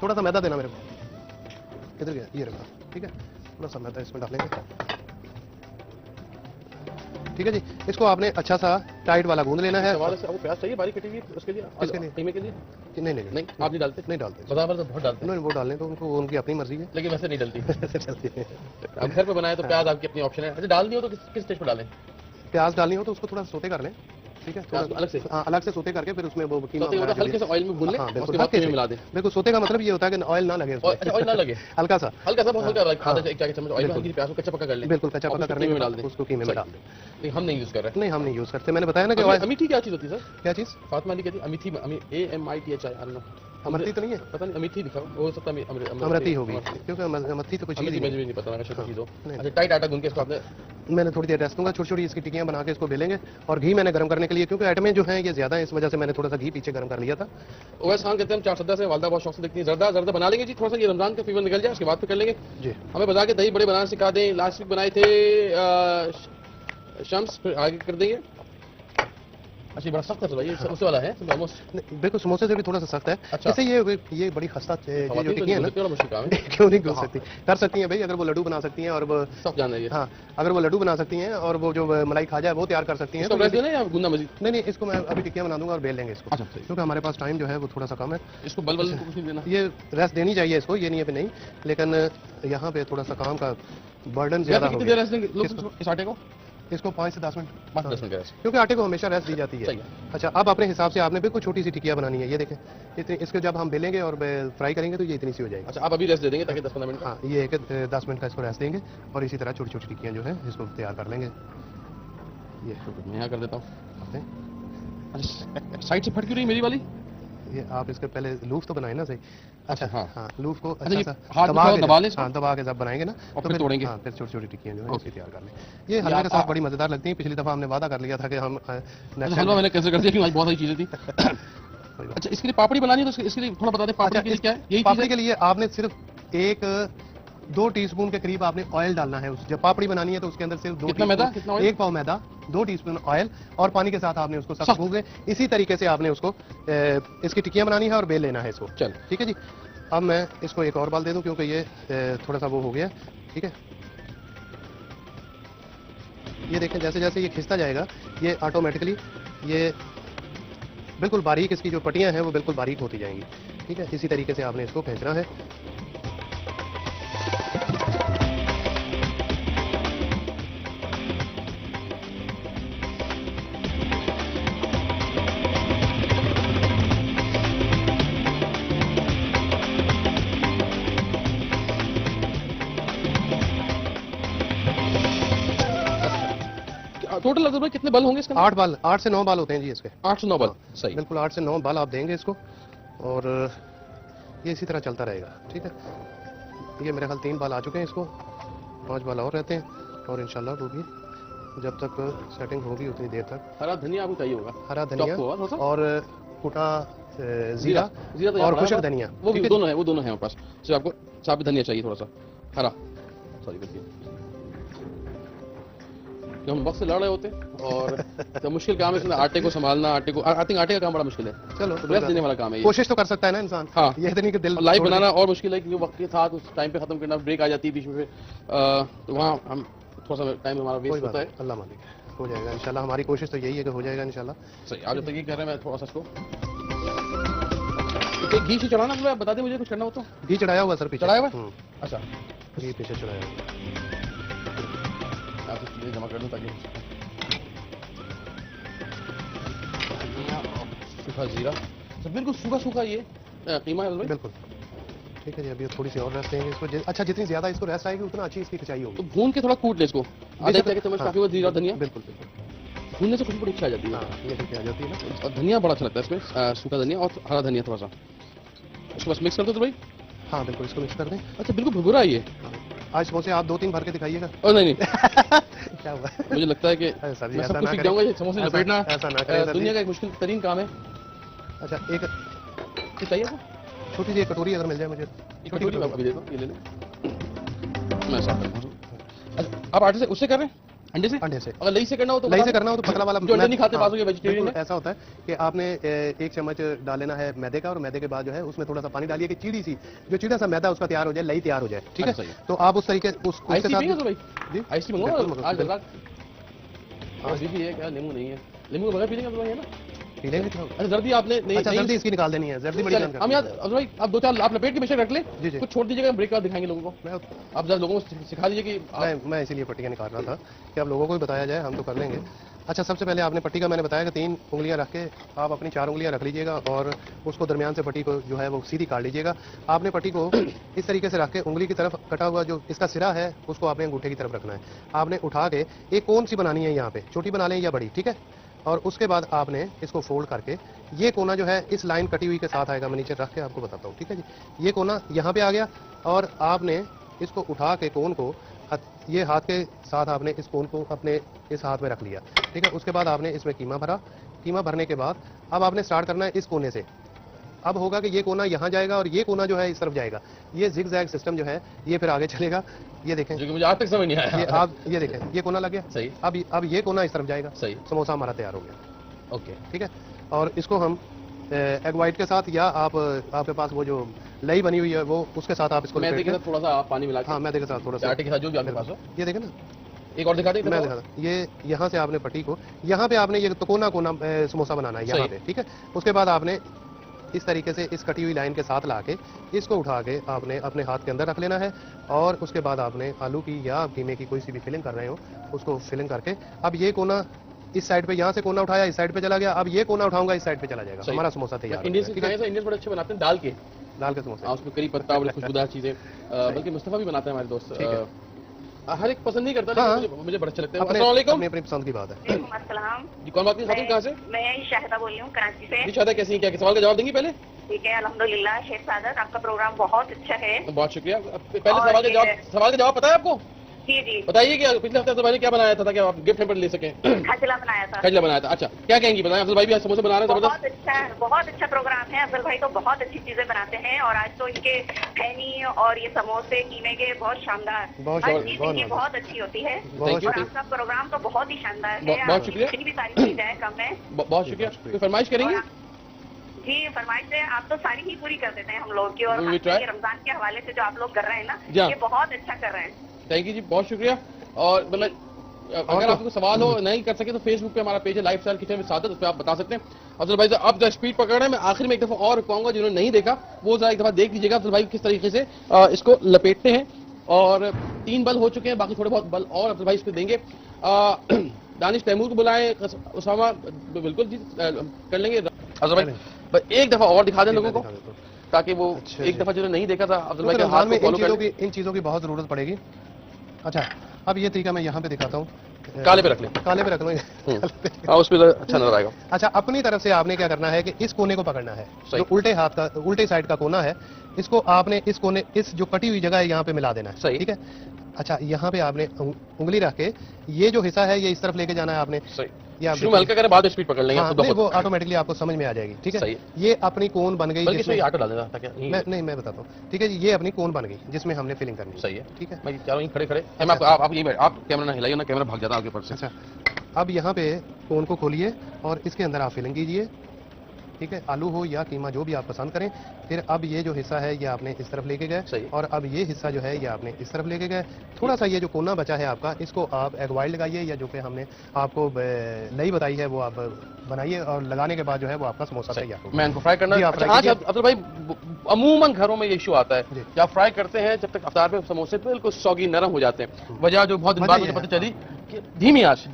S1: थोड़ा सा मैदा देना मेरे को, किधर गया, ये रखा। ठीक है, थोड़ा सा मैदा इसमें डालेंगे। ठीक है जी, इसको आपने अच्छा सा टाइट वाला गूंद लेना है।
S2: प्याज चाहिए बारीक कटी हुई उसके लिए, कीमे के लिए?
S1: नहीं, आप नहीं डालते? नहीं डालते,
S2: तो बहुत डालते हैं।
S1: वो डालने तो उनको उनकी अपनी मर्जी है,
S2: लेकिन वैसे नहीं डलती। चलती है। अब घर पे बनाए तो प्याज आपकी अपनी ऑप्शन है। अच्छा, डालनी हो तो किस स्टेज पर डालें?
S1: प्याज डालनी हो तो उसको थोड़ा सोते कर लें। ठीक है,
S2: अलग से,
S1: हाँ अलग से सोते करके फिर उसमें वो कीमा
S2: हल्के से ऑयल में भून ले, उसके बाद कीमे मिला दे।
S1: बिल्कुल, सोते का मतलब ये होता है कि ऑयल ना लगे,
S2: ऑयल ना लगे,
S1: हल्का सा
S2: बहुत हल्का, आधा एक चाय चम्मच ऑयल में हल्की प्याज को कच्चा पक्का कर ले।
S1: बिल्कुल, कच्चा पक्का करने के बाद उसको कीमे में डाल दे।
S2: हम नहीं यूज कर रहे,
S1: नहीं हम नहीं यूज करते। मैंने बताया ना कि
S2: अमेठी क्या चीज होती है सर?
S1: क्या चीज?
S2: फातिमा अली कहती है अमेठी, AMITHI,
S1: अमरती तो नहीं है,
S2: पता नहीं, अमेठी लिखा हो सकता है,
S1: अमरती होगी, क्योंकि अमरती तो कुछ चीज
S2: नहीं पता लगा, चीज हो। अच्छा, टाइट आटा गूंद के इसको आपने,
S1: मैंने थोड़ी देर रेस्ट दूंगा, छोटी छोटी इसकी टिक्कियां बना के इसको बेलेंगे। और घी मैंने गर्म करने के लिए, क्योंकि आइटमें जो हैं ये ज्यादा है, इस वजह से मैंने थोड़ा सा घी पीछे गर्म कर लिया था।
S2: ओवैस खान कहते हैं हम 4 सदा से वालदा बहुत शौक से देखती है, जर्दा बना लेंगे जी, थोड़ा सा ये रमजान का फीवर निकल जाए उसके बाद फिर कर लेंगे
S1: जी।
S2: हमें बता के दही बड़े बनाना सिखा दें, लास्ट वीक बनाए थे शम्स, फिर आगे कर देंगे। अच्छा, बड़ा सख्त है भाई, समोसे वाला है ऑलमोस्ट।
S1: बिल्कुल, समोसे से भी थोड़ा सा सख्त है।
S2: अच्छा,
S1: इससे ये बड़ी खस्ता जो टिक्की है ना,
S2: मुश्किल काम है।
S1: क्यों नहीं कर सकती, कर सकती हैं भाई, अगर वो लड्डू बना सकती हैं और वो
S2: सब जान रही है।
S1: हाँ, अगर वो लड्डू बना सकती हैं और वो जो मलाई खाजा है वो तैयार कर सकती हैं।
S2: या गुंदा मजीद?
S1: नहीं, इसको मैं अभी टिक्कियां बना दूंगा और बेल लेंगे इसको, क्योंकि हमारे पास टाइम जो है वो थोड़ा सा कम है।
S2: इसको बल कुछ नहीं देना,
S1: ये रेस्ट देनी चाहिए इसको, ये नहीं है नहीं, लेकिन यहाँ पे थोड़ा सा काम का बर्डन ज्यादा हो गया।
S2: इस आटे को
S1: इसको 5 से 10 मिनट,
S2: 10 मिनट,
S1: क्योंकि आटे को हमेशा रेस्ट दी जाती है। अच्छा, अब अपने हिसाब से आपने बिल्कुल छोटी सी टिक्कियां बनानी है, ये देखें इतनी, इसको जब हम बेलेंगे और फ्राई करेंगे तो ये इतनी सी हो जाएगी।
S2: अच्छा, आप अभी रेस्ट दे देंगे ताकि 10-15 मिनट?
S1: हाँ, ये एक 10 मिनट का इसको रेस्ट देंगे और इसी तरह छोटी छोटी टिक्कियां जो है इसको तैयार कर लेंगे। ये
S2: मैं यहाँ कर देता हूँ। साइड से फट क्यों रही मेरी वाली?
S1: ये आप इसके पहले लूफ तो बनाए ना सही। अच्छा, हाँ लूफ को
S2: दबा के
S1: दबा के जब बनाएंगे ना तो फिर तोड़ेंगे, हाँ फिर छोटी छोटी टिक्कियां जो है इसे तैयार कर लें। ये हलवे के साथ बड़ी मजेदार लगती है। पिछली दफा हमने वादा कर लिया था कि हम
S2: हलवा मैंने कैसे कर दिया, क्योंकि बहुत सारी चीजें थी। अच्छा, इसके लिए पापड़ी बनानी है तो इसके लिए थोड़ा बता दें, पापड़ी के लिए क्या है? यही
S1: पापड़ी के लिए आपने सिर्फ 1-2 टीस्पून के करीब आपने ऑयल डालना है। जब पापड़ी बनानी है तो उसके अंदर सिर्फ 1 पाव मैदा, 2 टीस्पून ऑयल और पानी के साथ आपने उसको सख्त भून लें। इसी तरीके से आपने उसको इसकी टिक्कियां बनानी है और बेल लेना है इसको।
S2: चल
S1: ठीक है जी। अब मैं इसको एक और बाल दे दूं क्योंकि ये थोड़ा सा वो हो गया। ठीक है, ये देखें जैसे जैसे ये खिंचता जाएगा ये ऑटोमेटिकली ये बिल्कुल बारीक, इसकी जो पट्टियां हैं वो बिल्कुल बारीक होती जाएंगी। ठीक है, इसी तरीके से आपने इसको खींचना है।
S2: टोटल लगभग कितने बल होंगे इसके?
S1: 8 बाल, 8 से 9 बाल होते हैं जी इसके।
S2: 8 से 9 बाल, सही,
S1: बिल्कुल 8 से 9 बाल आप देंगे इसको और ये इसी तरह चलता रहेगा। ठीक है, ये मेरे ख्याल 3 बाल आ चुके हैं, इसको 5 बाल और रहते हैं और इंशाल्लाह वो भी जब तक सेटिंग होगी उतनी देर तक।
S2: हरा धनिया आपको चाहिए होगा?
S1: हरा धनिया और कुटा जीरा और खुशक धनिया,
S2: वो दोनों है, वो दोनों है हमारे पास। सिर्फ आपको साबुत धनिया चाहिए थोड़ा सा हरा, सॉरी गलती। जब हम वक्त से लड़ रहे होते और तो मुश्किल काम है इसमें आटे को संभालना, आटे को आई थिंक आटे का काम बड़ा मुश्किल है। चलो रेस्ट देने वाला काम है,
S1: कोशिश तो कर सकता है ना इंसान।
S2: हाँ,
S1: ये इतनी कि दिल
S2: लाइव बनाना और मुश्किल है क्योंकि वक्त के साथ उस टाइम पे खत्म करना, ब्रेक आ जाती है बीच में, तो वहाँ हम थोड़ा सा टाइम हमारा वेस्ट होता है।
S1: अल्लाह मालिक हो जाएगा इंशाल्लाह, हमारी कोशिश तो यही है कि हो जाएगा इंशाल्लाह।
S2: सही, आज तक ये कर रहे हैं। मैं थोड़ा सा इसको घी से चढ़ाना, तो बता दें मुझे कुछ करना हो तो।
S1: घी चढ़ाया हुआ सर, पीछे
S2: चढ़ाया हुआ? अच्छा,
S1: घी पीछे चढ़ाया हुआ,
S2: आप चीजें जमा कर दूं ताकि सूखा जीरा, बिल्कुल सूखा सूखा ये कीमा है
S1: बिल्कुल। ठीक है जी, अभी थोड़ी सी और रेस्ट देंगे इसको। अच्छा, जितनी ज्यादा इसको रेस्ट आएगी उतना अच्छी इसकी खिंचाई होगी।
S2: तो भून के थोड़ा कूट ले इसको, आधा चम्मच काफी होगा जीरा धनिया।
S1: बिल्कुल बिल्कुल,
S2: भूनने से खुशबू बड़ी अच्छी आ जाती है।
S1: ये ठीक आ जाती है ना,
S2: और धनिया बड़ा अच्छा लगता है इसमें, सूखा धनिया और हरा धनिया थोड़ा सा। इसको बस मिक्स कर दो तो भाई।
S1: हाँ बिल्कुल, इसको मिक्स कर दें।
S2: अच्छा, बिल्कुल भुरभुरा है ये।
S1: आज समोसे आप 2-3 भर के दिखाइएगा।
S2: और नहीं
S1: क्या हुआ?
S2: मुझे लगता है कि
S1: मैं सब
S2: कुछ सीख जाऊंगा। ये समोसे लपेटना
S1: ऐसा ना करें,
S2: दुनिया का एक मुश्किल तरीन काम है।
S1: अच्छा, एक
S2: चाहिए आपको
S1: छोटी सी कटोरी अगर मिल जाए मुझे।
S2: कटोरी अभी दे दो, ये ले लें, मैं साफ करता हूं। अच्छा, आप आटे से उससे कर रहे हैं? अंडे से?
S1: अंडे से।
S2: अगर लई से करना हो तो
S1: लई से करना हो तो पतला वाला,
S2: जो अंडे नहीं खाते बाजू के वेजिटेरियन है।
S1: ऐसा होता है कि आपने 1 चम्मच डाल लेना है मैदे का और मैदे के बाद जो है उसमें थोड़ा सा पानी डालिए कि चीड़ी सी जो चीड़ा सा मैदा उसका तैयार हो जाए, लई तैयार हो जाए। ठीक है, तो आप उस तरीके उसके
S2: साथ भाई जी आइसक्रीम मंगवाओ आज रात। अभी भी है क्या? नींबू नहीं है? नींबू के बगैर पी लेंगे तो है ना? पी लेंगे। अच्छा, जर्दी आपने नहीं?
S1: अच्छा, जल्दी इसकी निकाल देनी है, जल्दी बड़ी जानकारी।
S2: हम यार भाई आप 2-4 आप लपेट के बेशक रख लें, कुछ छोड़ दीजिएगा, ब्रेक का दिखाएंगे लोगों को। आप जरा लोगों को सिखा दीजिए कि
S1: मैं इसीलिए पट्टियां निकाल रहा था कि आप लोगों को भी बताया जाए, हम तो कर लेंगे अच्छा, सबसे पहले आपने पट्टी का मैंने बताया कि 3 उंगलियां रख के आप अपनी 4 उंगलियां रख लीजिएगा और उसको दरमियान से पट्टी को जो है वो सीधी काट लीजिएगा। आपने पट्टी को इस तरीके से रख के उंगली की तरफ कटा हुआ जो इसका सिरा है उसको आपने अंगूठे की तरफ रखना है। आपने उठा के एक कोन सी बनानी है, यहाँ पे छोटी बना लें या बड़ी, ठीक है। और उसके बाद आपने इसको फोल्ड करके ये कोना जो है इस लाइन कटी हुई के साथ आएगा। मैं नीचे रख के आपको बताता हूँ, ठीक है जी। ये कोना यहाँ पे आ गया और आपने इसको उठा के कोन को ये हाथ के साथ आपने इस कोन को अपने इस हाथ में रख लिया, ठीक है। उसके बाद आपने इसमें कीमा भरा। कीमा भरने के बाद अब आपने स्टार्ट करना है इस कोने से। अब होगा कि ये कोना यहाँ जाएगा और ये कोना जो है इस तरफ जाएगा। ये जिग जैग सिस्टम जो है ये फिर आगे चलेगा। ये देखें,
S2: जो कि मुझे आज तक समझ नहीं आया।
S1: ये आप ये देखें, ये कोना लग गया
S2: सही।
S1: अब ये कोना इस तरफ जाएगा।
S2: सही,
S1: समोसा हमारा तैयार हो गया।
S2: ओके,
S1: ठीक है। और इसको हम एग वाइट के साथ या आपके पास वो जो लई बनी हुई है वो उसके साथ आप इसको
S2: मैदे के साथ थोड़ा सा आप पानी मिला के,
S1: हाँ मैदे के साथ थोड़ा सा,
S2: आटे के साथ जो भी आपके पास हो।
S1: ये देखें ना,
S2: एक और दिखा दें।
S1: मैं दिखाता, ये यहाँ से आपने पट्टी को यहाँ पे आपने ये तो कोना कोना समोसा बनाना है यहाँ पे, ठीक है। उसके बाद आपने इस तरीके से इस कटी हुई लाइन के साथ लाके इसको उठा के आपने अपने हाथ के अंदर रख लेना है और उसके बाद आपने आलू की या कीमे की कोई सी भी फिलिंग कर रहे हो उसको फिलिंग करके अब ये कोना इस साइड पे, यहाँ से कोना उठाया इस साइड पे चला गया, अब ये कोना उठाऊंगा इस साइड पे चला जाएगा, हमारा समोसा तैयार।
S2: इंडियन बड़े अच्छे बनाते हैं दाल के समोसे, उसमें करी पत्ता और खुशबूदार चीजें, बल्कि मुस्तफा भी बनाते हैं हमारे दोस्त। हर एक पसंद नहीं करता, लेकिन मुझे बड़ा अच्छा लगता है।
S1: अपनी पसंद की बात है।
S3: अस्सलाम
S2: जी, कौन बात नहीं, कहाँ से?
S3: मैं शाहिदा बोल रही हूँ कराची से।
S2: जी शाहिदा, कैसी हैं? क्या सवाल का जवाब देंगी पहले?
S3: ठीक है, अल्हम्दुलिल्लाह। शेख सादत, आपका प्रोग्राम बहुत अच्छा है।
S2: बहुत शुक्रिया। पहले सवाल का जवाब पता है आपको?
S3: जी जी,
S2: बताइए कि पिछले हफ्ते अफजल भाई ने क्या बनाया था ताकि आप गिफ्ट हैम्पर ले सकें?
S3: खजला बनाया था।
S2: खजला बनाया था, अच्छा। क्या कहेंगी, बताएं। अफजल भाई भी आज समोसे बना रहे हैं,
S3: बहुत अच्छा प्रोग्राम है। अफजल भाई तो बहुत अच्छी चीजें बनाते हैं और आज तो इनके खैनी और ये समोसे कीमे के बहुत शानदार, हर चीज इनकी बहुत अच्छी होती है और आपका प्रोग्राम तो बहुत ही शानदार है।
S2: बहुत शुक्रिया।
S3: जितनी भी सारी चीजें हैं कम है।
S2: बहुत शुक्रिया। कोई फरमाइश करेंगे?
S3: जी, फरमाइश है, आप तो सारी ही पूरी कर देते हैं हम लोग की, और रमजान के हवाले से जो आप लोग कर रहे हैं ना, ये बहुत अच्छा कर रहे हैं।
S2: थैंक यू जी, बहुत शुक्रिया। और मतलब अगर आपको सवाल हो नहीं कर सके तो फेसबुक पे हमारा पेज है लाइफस्टाइल किचन विद सादत, उस पर आप बता सकते हैं। अफजल भाई आप जो स्पीड पकड़ रहे हैं, मैं आखिर में एक दफा और कहूंगा जिन्होंने नहीं देखा वो जरा एक दफा देख लीजिएगा अफजल भाई किस तरीके से इसको लपेटते हैं। और 3 बल हो चुके हैं, बाकी थोड़े बहुत बल और अफजल भाई इसको देंगे। दानिश तैमूर को बुलाएं, उसामा बिल्कुल जी कर लेंगे। अफजल भाई एक दफा और दिखा दें लोगों को ताकि वो एक दफा जिन्होंने नहीं देखा था अफजल भाई के हाथ में
S1: इन चीजों की बहुत जरूरत पड़ेगी। अच्छा, अब ये तरीका मैं यहाँ पे दिखाता हूँ।
S2: काले पे रख लें,
S1: काले पे रख लो,
S2: उस पर अच्छा नजर आएगा।
S1: अच्छा, अपनी तरफ से आपने क्या करना है कि इस कोने को पकड़ना है, जो उल्टे हाथ का उल्टे साइड का कोना है, इसको आपने इस कोने इस जो कटी हुई जगह है यहाँ पे मिला देना है, ठीक है। अच्छा, यहाँ पे आपने उंगली रख के ये जो हिस्सा है ये इस तरफ लेके जाना है आपने।
S2: शुरू में हल्का करें, बाद में स्पीड पकड़ लेंगे।
S1: हाँ, वो ऑटोमेटिकली आपको समझ में आ जाएगी, ठीक है। ये अपनी कोन बन गई,
S2: आटा डाल देना ताकि
S1: मैं बताता हूँ, ठीक है जी। ये अपनी कोन बन गई जिसमें हमने फिलिंग करनी है,
S2: सही है,
S1: ठीक है।
S2: मैं चारों खड़े खड़े आप कैमरा ना हिलाइए ना, कैमरा भाग जाता है आपके ऊपर से।
S1: अच्छा, अब यहाँ पे कोन को खोलिए और इसके अंदर आप फिलिंग कीजिए, ठीक है। आलू हो या कीमा जो भी आप पसंद करें। फिर अब ये जो हिस्सा है ये आपने इस तरफ लेके गए और अब ये हिस्सा जो है ये आपने इस तरफ लेके गए। थोड़ा सा ये जो कोना बचा है आपका, इसको आप एग वाइट लगाइए या जो कि हमने आपको लई बताई है वो आप बनाइए और लगाने के बाद जो है वो आपका समोसा तैयार होगा।
S2: मैं इनको फ्राई करना है। अफजल भाई अमूमन घरों में ये इशू आता है, जब फ्राई करते हैं जब तक अफ्तार में समोसे बिल्कुल सॉगी नरम हो जाते हैं। वजह जो बहुत दिन बाद मुझे पता चली कि धीमी आंच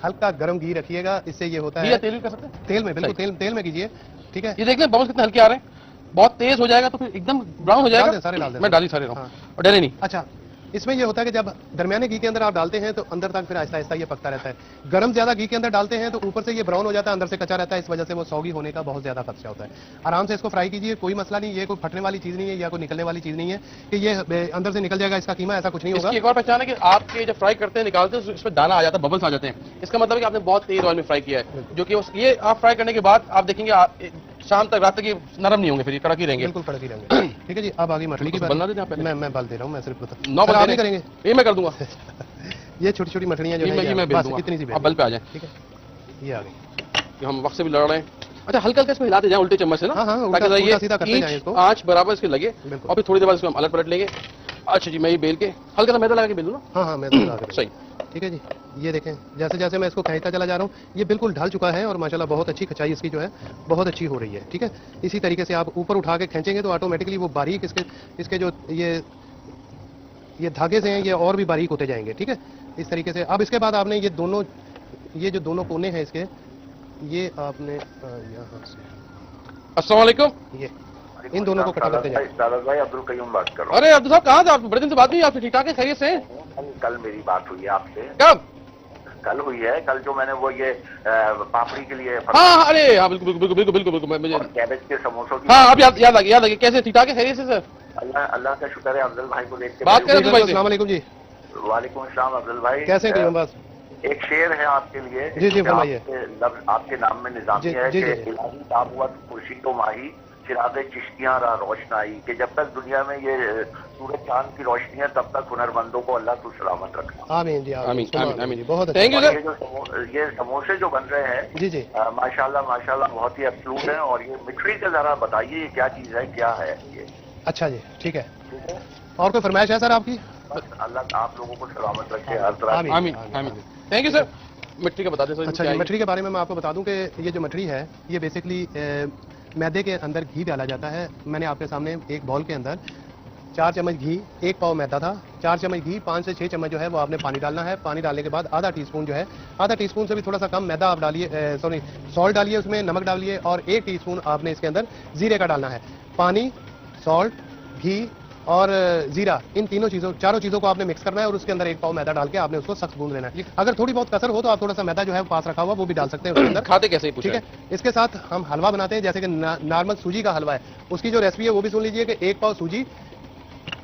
S1: हल्का गर्म घी रखिएगा, इससे ये होता है।
S2: तेल भी कर सकते हैं,
S1: तेल में, बिल्कुल तेल में कीजिए, ठीक है।
S2: ये देख लें बबल्स कितने हल्के आ रहे हैं, बहुत तेज हो जाएगा तो फिर एकदम ब्राउन हो जाएगा।
S1: सारे डाल दें,
S2: मैं डाली सारे और डरे नहीं।
S1: अच्छा, इसमें ये होता है कि जब दरमियाने घी के अंदर आप डालते हैं तो अंदर तक फिर आहिस्ता आहिस्ता ये पकता रहता है। गर्म ज्यादा घी के अंदर डालते हैं तो ऊपर से ये ब्राउन हो जाता है, अंदर से कच्चा रहता है, इस वजह से वो सौगी होने का बहुत ज्यादा खर्चा होता है। आराम से इसको फ्राई कीजिए, कोई मसला नहीं, ये कोई फटने वाली चीज नहीं है या कोई निकलने वाली चीज नहीं है कि ये अंदर से निकल जाएगा इसका कीमा, ऐसा कुछ नहीं होगा।
S2: एक और पहचान है कि आपके जब फ्राई करते हैं निकालते हैं इसमें दाना आ जाता है, बबल्स आ जाते हैं, इसका मतलब है कि आपने बहुत तेज ऑयल में फ्राई किया है, जो कि ये आप फ्राई करने के बाद आप देखेंगे शाम तक रात तक ये नरम नहीं होंगे, फिर ये कड़क ही रहेंगे,
S1: बिल्कुल कड़क ही रहेंगे, ठीक है जी। अब आगे मछली की
S2: बनना देते हैं,
S1: मैं बल दे रहा हूँ, मैं सिर्फ
S2: 9 बल
S1: करेंगे,
S2: ये मैं कर दूंगा।
S1: ये छोटी छोटी मछलियाँ जो
S2: है बस इतनी सी बल पे आ जाए, ठीक है। ये आ गई, हम वक्त से भी लड़ रहे हैं। अच्छा, हल्का हल्का इसको हिलाते जाए उल्टे चम्मच से ना, ताकि आंच बराबर इसके लगे और फिर थोड़ी देर बाद इसको हम अलग पलट लेंगे। अच्छा जी, मैं ये बेल के हल्का सा मैदा लगा के बेल दूँ ना? हाँ, मैदा लगा के, सही,
S1: ठीक है जी। ये देखें, जैसे जैसे मैं इसको खींचता चला जा रहा हूँ ये बिल्कुल ढल चुका है और माशाल्लाह बहुत अच्छी खचाई इसकी जो है बहुत अच्छी हो रही है, ठीक है। इसी तरीके से आप ऊपर उठा के खींचेंगे तो ऑटोमेटिकली वो बारीक इसके जो ये धागे से हैं ये और भी बारीक होते जाएंगे, ठीक है। इस तरीके से अब इसके बाद आपने ये दोनों ये जो दोनों कोने हैं इसके, ये आपने यहाँ से,
S2: अस्सलाम वालेकुम,
S1: ये इन दोनों को इकट्ठा करते जाए।
S4: दादाद भाई अब्दुल कयूम बात कर रहा हूँ।
S2: अरे अब्दुल साहब कहाँ थे आप? बड़े दिन से बात नहीं, आपसे ठीक ठाक है, खैरियत से?
S4: कल मेरी बात हुई है आपसे।
S2: कब?
S4: कल हुई है, कल जो मैंने वो ये पापड़ी के लिए,
S2: हाँ, अरे हाँ, बिल्कुल बिल्कुल बिल्कुल बिल्कुल बिल्कुल, मुझे
S4: कैबेज के समोसों की,
S2: हाँ, अब याद आ गया। कैसे, ठीक ठाक है, खैरियत से सर?
S4: अल्लाह का शुक्र है। अब्दुल भाई को देख के
S2: बात करें भाई से।
S1: अस्सलाम वालेकुम जी।
S4: वालेकुम अस्सलाम अब्दुल भाई,
S1: कैसे हैं कयूम बस?
S4: एक शेर है आपके लिए।
S1: जी जी फरमाइए।
S4: आपके नाम में निजामी है कि इलाही ताबुत खुर्शीद व माही चिरागे चिश्तियां रा रोशनाई, कि जब तक दुनिया में ये सूरज चांद की रोशनी है तब तक हुनरमंदों को अल्लाह तू सलामत रखना।
S1: आमीन जी,
S2: आमीन आमीन आमीन।
S1: बहुत अच्छा।
S2: Thank you sir.
S4: ये समोसे जो बन रहे हैं,
S1: जी जी,
S4: माशाल्लाह माशाल्लाह बहुत ही अफसूस है। और ये मिठरी का जरा बताइए ये क्या चीज है, क्या है ये?
S1: अच्छा जी, ठीक है। और कोई फरमाइश है सर आपकी?
S4: अल्लाह आप लोगों को सलामत रखे हर तरह।
S2: आमीन आमीन। Thank you sir. मिट्टी का बता दें सर।
S1: अच्छा जी, मठरी के बारे में मैं आपको बता दूं कि ये जो मठरी है ये बेसिकली मैदे के अंदर घी डाला जाता है। मैंने आपके सामने एक बॉल के अंदर 4 चम्मच घी, 1 पाव मैदा था, 4 चम्मच घी, 5 से 6 चम्मच जो है वो आपने पानी डालना है। पानी डालने के बाद आधा टीस्पून जो है, आधा टीस्पून से भी थोड़ा सा कम मैदा आप डालिए, सॉरी सॉल्ट डालिए, उसमें नमक डालिए और 1 टीस्पून आपने इसके अंदर जीरे का डालना है। पानी, सॉल्ट, घी और जीरा, इन चारों चीजों को आपने मिक्स करना है और उसके अंदर 1 पाव मैदा डाल के आपने उसको सख्त गूंद लेना है। अगर थोड़ी बहुत कसर हो तो आप थोड़ा सा मैदा जो है पास रखा हुआ वो भी डाल सकते हैं उसके अंदर।
S2: खाते कैसे?
S1: ठीक है। इसके साथ हम हलवा बनाते हैं, जैसे कि नॉर्मल सूजी का हलवा है, उसकी जो रेसिपी है वो भी सुन लीजिए कि 1 पाव सूजी,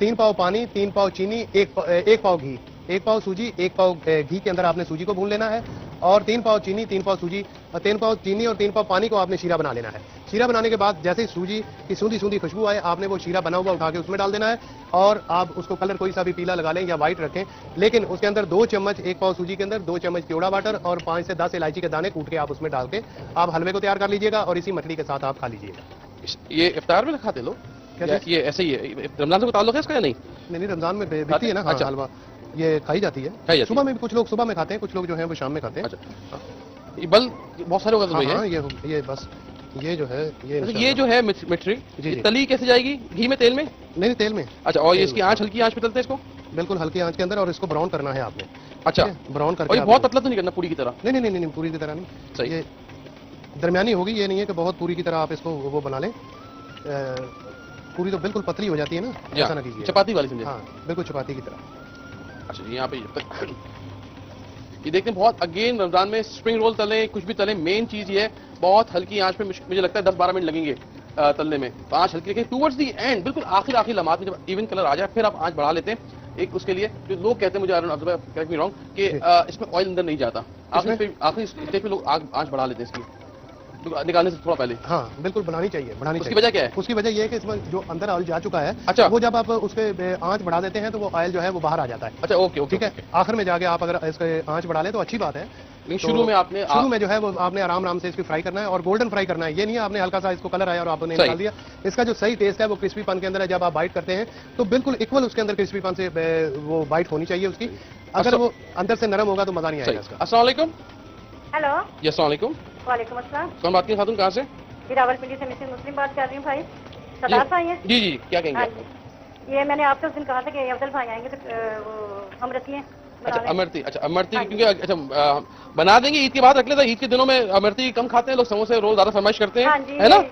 S1: 3 पाव पानी, 3 पाव चीनी, 1 पाव घी, 1 पाव सूजी, 1 पाव घी के अंदर आपने सूजी को भून लेना है और 3 पाव चीनी, 3 पाव सूजी, 3 पाव चीनी और 3 पाव पानी को आपने शीरा बना लेना है। शीरा बनाने के बाद जैसे ही सूजी की सूंधी सूंधी खुशबू आए, आपने वो शीरा बना हुआ उठा के उसमें डाल देना है और आप उसको कलर कोई सा भी पीला लगा लें या व्हाइट रखें, लेकिन उसके अंदर 2 चम्मच 1 पाव सूजी के अंदर 2 चम्मच केवड़ा वाटर और 5 से 10 इलायची के दाने कूट के आप उसमें डाल के आप हलवे को तैयार कर लीजिएगा और इसी मछली के साथ आप खा लीजिएगा।
S2: ये इफ्तार में खाते लोग? ये ऐसे ही है? रमजान से ताल्लुक है इसका या नहीं?
S1: नहीं, रमजान में बिकती है ना। अच्छा, हलवा ये खाई जाती है। सुबह में भी कुछ लोग सुबह में खाते हैं, कुछ लोग जो है वो शाम में खाते हैं।
S2: अच्छा, ये बल बहुत सारे होगा।
S1: हाँ, ये बस ये जो है
S2: ये जो है मिठरी तली कैसे जाएगी? घी में, तेल में?
S1: नहीं, तेल में।
S2: अच्छा, और इसकी आंच हल्की आंच पे तलते हैं इसको?
S1: बिल्कुल हल्की आंच के अंदर, और इसको ब्राउन करना है आपने।
S2: अच्छा,
S1: ब्राउन करके।
S2: और बहुत पतला तो नहीं करना पूरी की तरह?
S1: नहीं, पूरी की तरह नहीं। सही, ये दरमियानी होगी, ये नहीं है कि बहुत पूरी की तरह आप इसको वो बना लें। पूरी तो बिल्कुल पतली हो जाती है ना, ऐसा ना कीजिए।
S2: चपाती वाली समझे?
S1: हाँ, बिल्कुल चपाती की तरह।
S2: अच्छा, यहाँ पे ये देखते हैं बहुत अगेन रमजान में स्प्रिंग रोल तले, कुछ भी तले, मेन चीज ये है बहुत हल्की आंच पे, मुझे लगता है 10-12 मिनट लगेंगे तलने में। तो आंच हल्की रखें। टूवर्ड्स दी एंड, बिल्कुल आखिर लम्हात में जब इवन कलर आ जाए फिर आप आंच बढ़ा लेते हैं। एक उसके लिए जो लोग कहते हैं, मुझे करेक्ट मी रॉन्ग, कि इसमें ऑयल अंदर नहीं जाता, आखिरी स्टेज पे लोग आंच बढ़ा लेते हैं इसकी निकालने से थोड़ा पहले।
S1: हाँ, बिल्कुल बनानी चाहिए।
S2: उसकी वजह क्या है?
S1: उसकी वजह ये है कि इसमें जो अंदर ऑयल जा चुका है,
S2: अच्छा,
S1: वो जब आप उसके आंच बढ़ा देते हैं तो वो ऑयल जो है वो बाहर आ जाता है।
S2: अच्छा, ओके,
S1: ठीक है। आखिर में जाके आप अगर इसके आंच बढ़ा लें तो अच्छी बात है।
S2: शुरू में
S1: जो है वो आपने आराम से इसकी फ्राई करना है और गोल्डन फ्राई करना है। ये नहीं है आपने हल्का सा इसको कलर आया और आपने निकाल दिया। इसका जो सही टेस्ट है वो क्रिस्पीपन के अंदर है। जब आप बाइट करते हैं तो बिल्कुल इक्वल उसके अंदर क्रिस्पीपन से वो बाइट होनी चाहिए उसकी। अगर वो अंदर से नरम होगा तो मजा नहीं आएगा इसका।
S2: अस्सलाम वालेकुम।
S3: हेलो।
S2: जी, अस्सलाम वालेकुम।
S3: वालेकुम अस्सलाम।
S2: कौन बात की खातून, कहाँ से?
S3: रावलपिंडी से मिसेस मुस्लिम बात कर रही हूँ भाई। सरदार भाई हैं?
S2: जी जी, क्या कहेंगे?
S3: ये मैंने आपसे उस दिन कहा था कि अफजल भाई आएंगे तो अमरती हैं।
S2: अच्छा, अमरती। अच्छा, अमरती क्योंकि अच्छा बना देंगे, ईद के बाद रख लेता। ईद के दिनों में अमरती कम खाते हैं लोग, समोसे रोज ज्यादा फरमाइश करते हैं, है ना?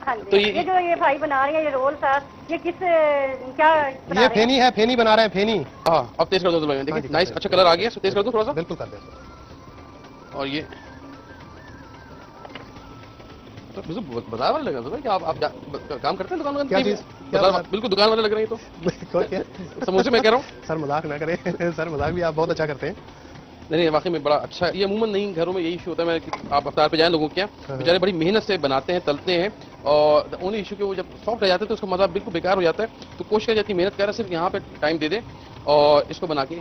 S3: हाँ जी। तो ये जो ये भाई बना रहे हैं ये रोल साथ, ये किस क्या?
S1: ये फेनी है, फेनी बना रहे हैं, फेनी।
S2: हाँ, अब तेज कर दो। देखिए नाइस, अच्छा कलर आ गया, तेज कर दो थोड़ा सा।
S1: बिल्कुल कर दें।
S2: और ये तो बाजार वाले लग रहा था कि आप काम करते हैं दुकान?
S1: क्या चीज?
S2: बिल्कुल दुकान वाले लग रहे हैं तो। समोसे मैं कह रहा हूँ।
S1: सर मजाक ना करें सर, मजाक भी आप बहुत अच्छा करते हैं।
S2: नहीं, वाकई में बड़ा अच्छा। ये अमूमन नहीं घरों में यही इशू होता है आप अफ्तार पे जाएं, लोगों के क्या बेचारे बड़ी मेहनत से बनाते हैं, तलते हैं, और ओनली इशू के वो जब सॉफ्ट रह जाते हैं तो उसका मजा बिल्कुल बेकार हो जाता है। तो कोशिश कर जाती है, मेहनत कर रहे सिर्फ यहाँ पे टाइम दे दे और इसको बना के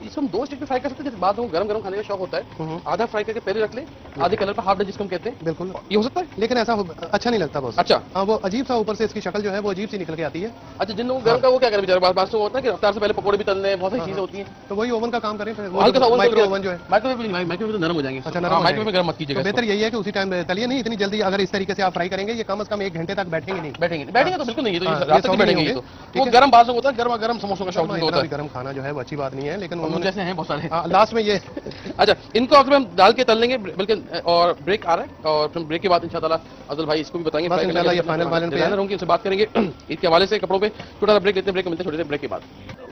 S2: इसको हम 2 स्टेज पे फ्राई कर सकते हैं। बाद में गरम खाने का शौक होता है, आधा फ्राई करके पहले रख ले, आधे कलर पर हाफ डे जिसको हम कहते हैं।
S1: बिल्कुल
S2: ये हो सकता है,
S1: लेकिन ऐसा अच्छा नहीं लगता बहुत।
S2: अच्छा,
S1: हाँ, वो अजीब सा ऊपर से इसकी शक्ल जो है वो अजीब सी निकल के आती है।
S2: अच्छा, जिन लोगों गरम का वो क्या करें बेचारे, बात होता है कि रफ्तार से पहले पकौड़े भी तलने, बहुत सारी चीजें होती हैं,
S1: तो वही ओवन का काम करें।
S2: माइक्रो
S1: ओवन जो है,
S2: माइक्रोवेव नरम हो जाएंगे।
S1: अच्छा,
S2: माइक्रोवेव में गरम मत कीजिएगा।
S1: बेहतर यही है कि उसी टाइम तलिए नहीं इतनी जल्दी। अगर इस तरीके से आप फ्राई करेंगे ये कम से कम 1 घंटे तक बैठेंगे नहीं।
S2: बैठेंगे तो बिल्कुल नहीं, तो रात तक बैठेंगे। वो गरम बाजू होता है, गरम समोसों का शौक होता है।
S1: गरम खाना जो है वो अच्छी बात नहीं है, लेकिन
S2: हम जैसे हैं बहुत सारे।
S1: लास्ट में ये
S2: अच्छा, इनको अगर हम डाल के तल लेंगे बल्कि, और ब्रेक आ रहा है, और फिर ब्रेक के बाद इंशाल्लाह अफजल भाई इसको भी बताएंगे,
S1: ये फाइनल
S2: होंगे, उनसे बात करेंगे ईद के हवाले से कपड़ों पे। छोटा सा ब्रेक लेते हैं, ब्रेक मिलते हैं छोटे से ब्रेक के बाद।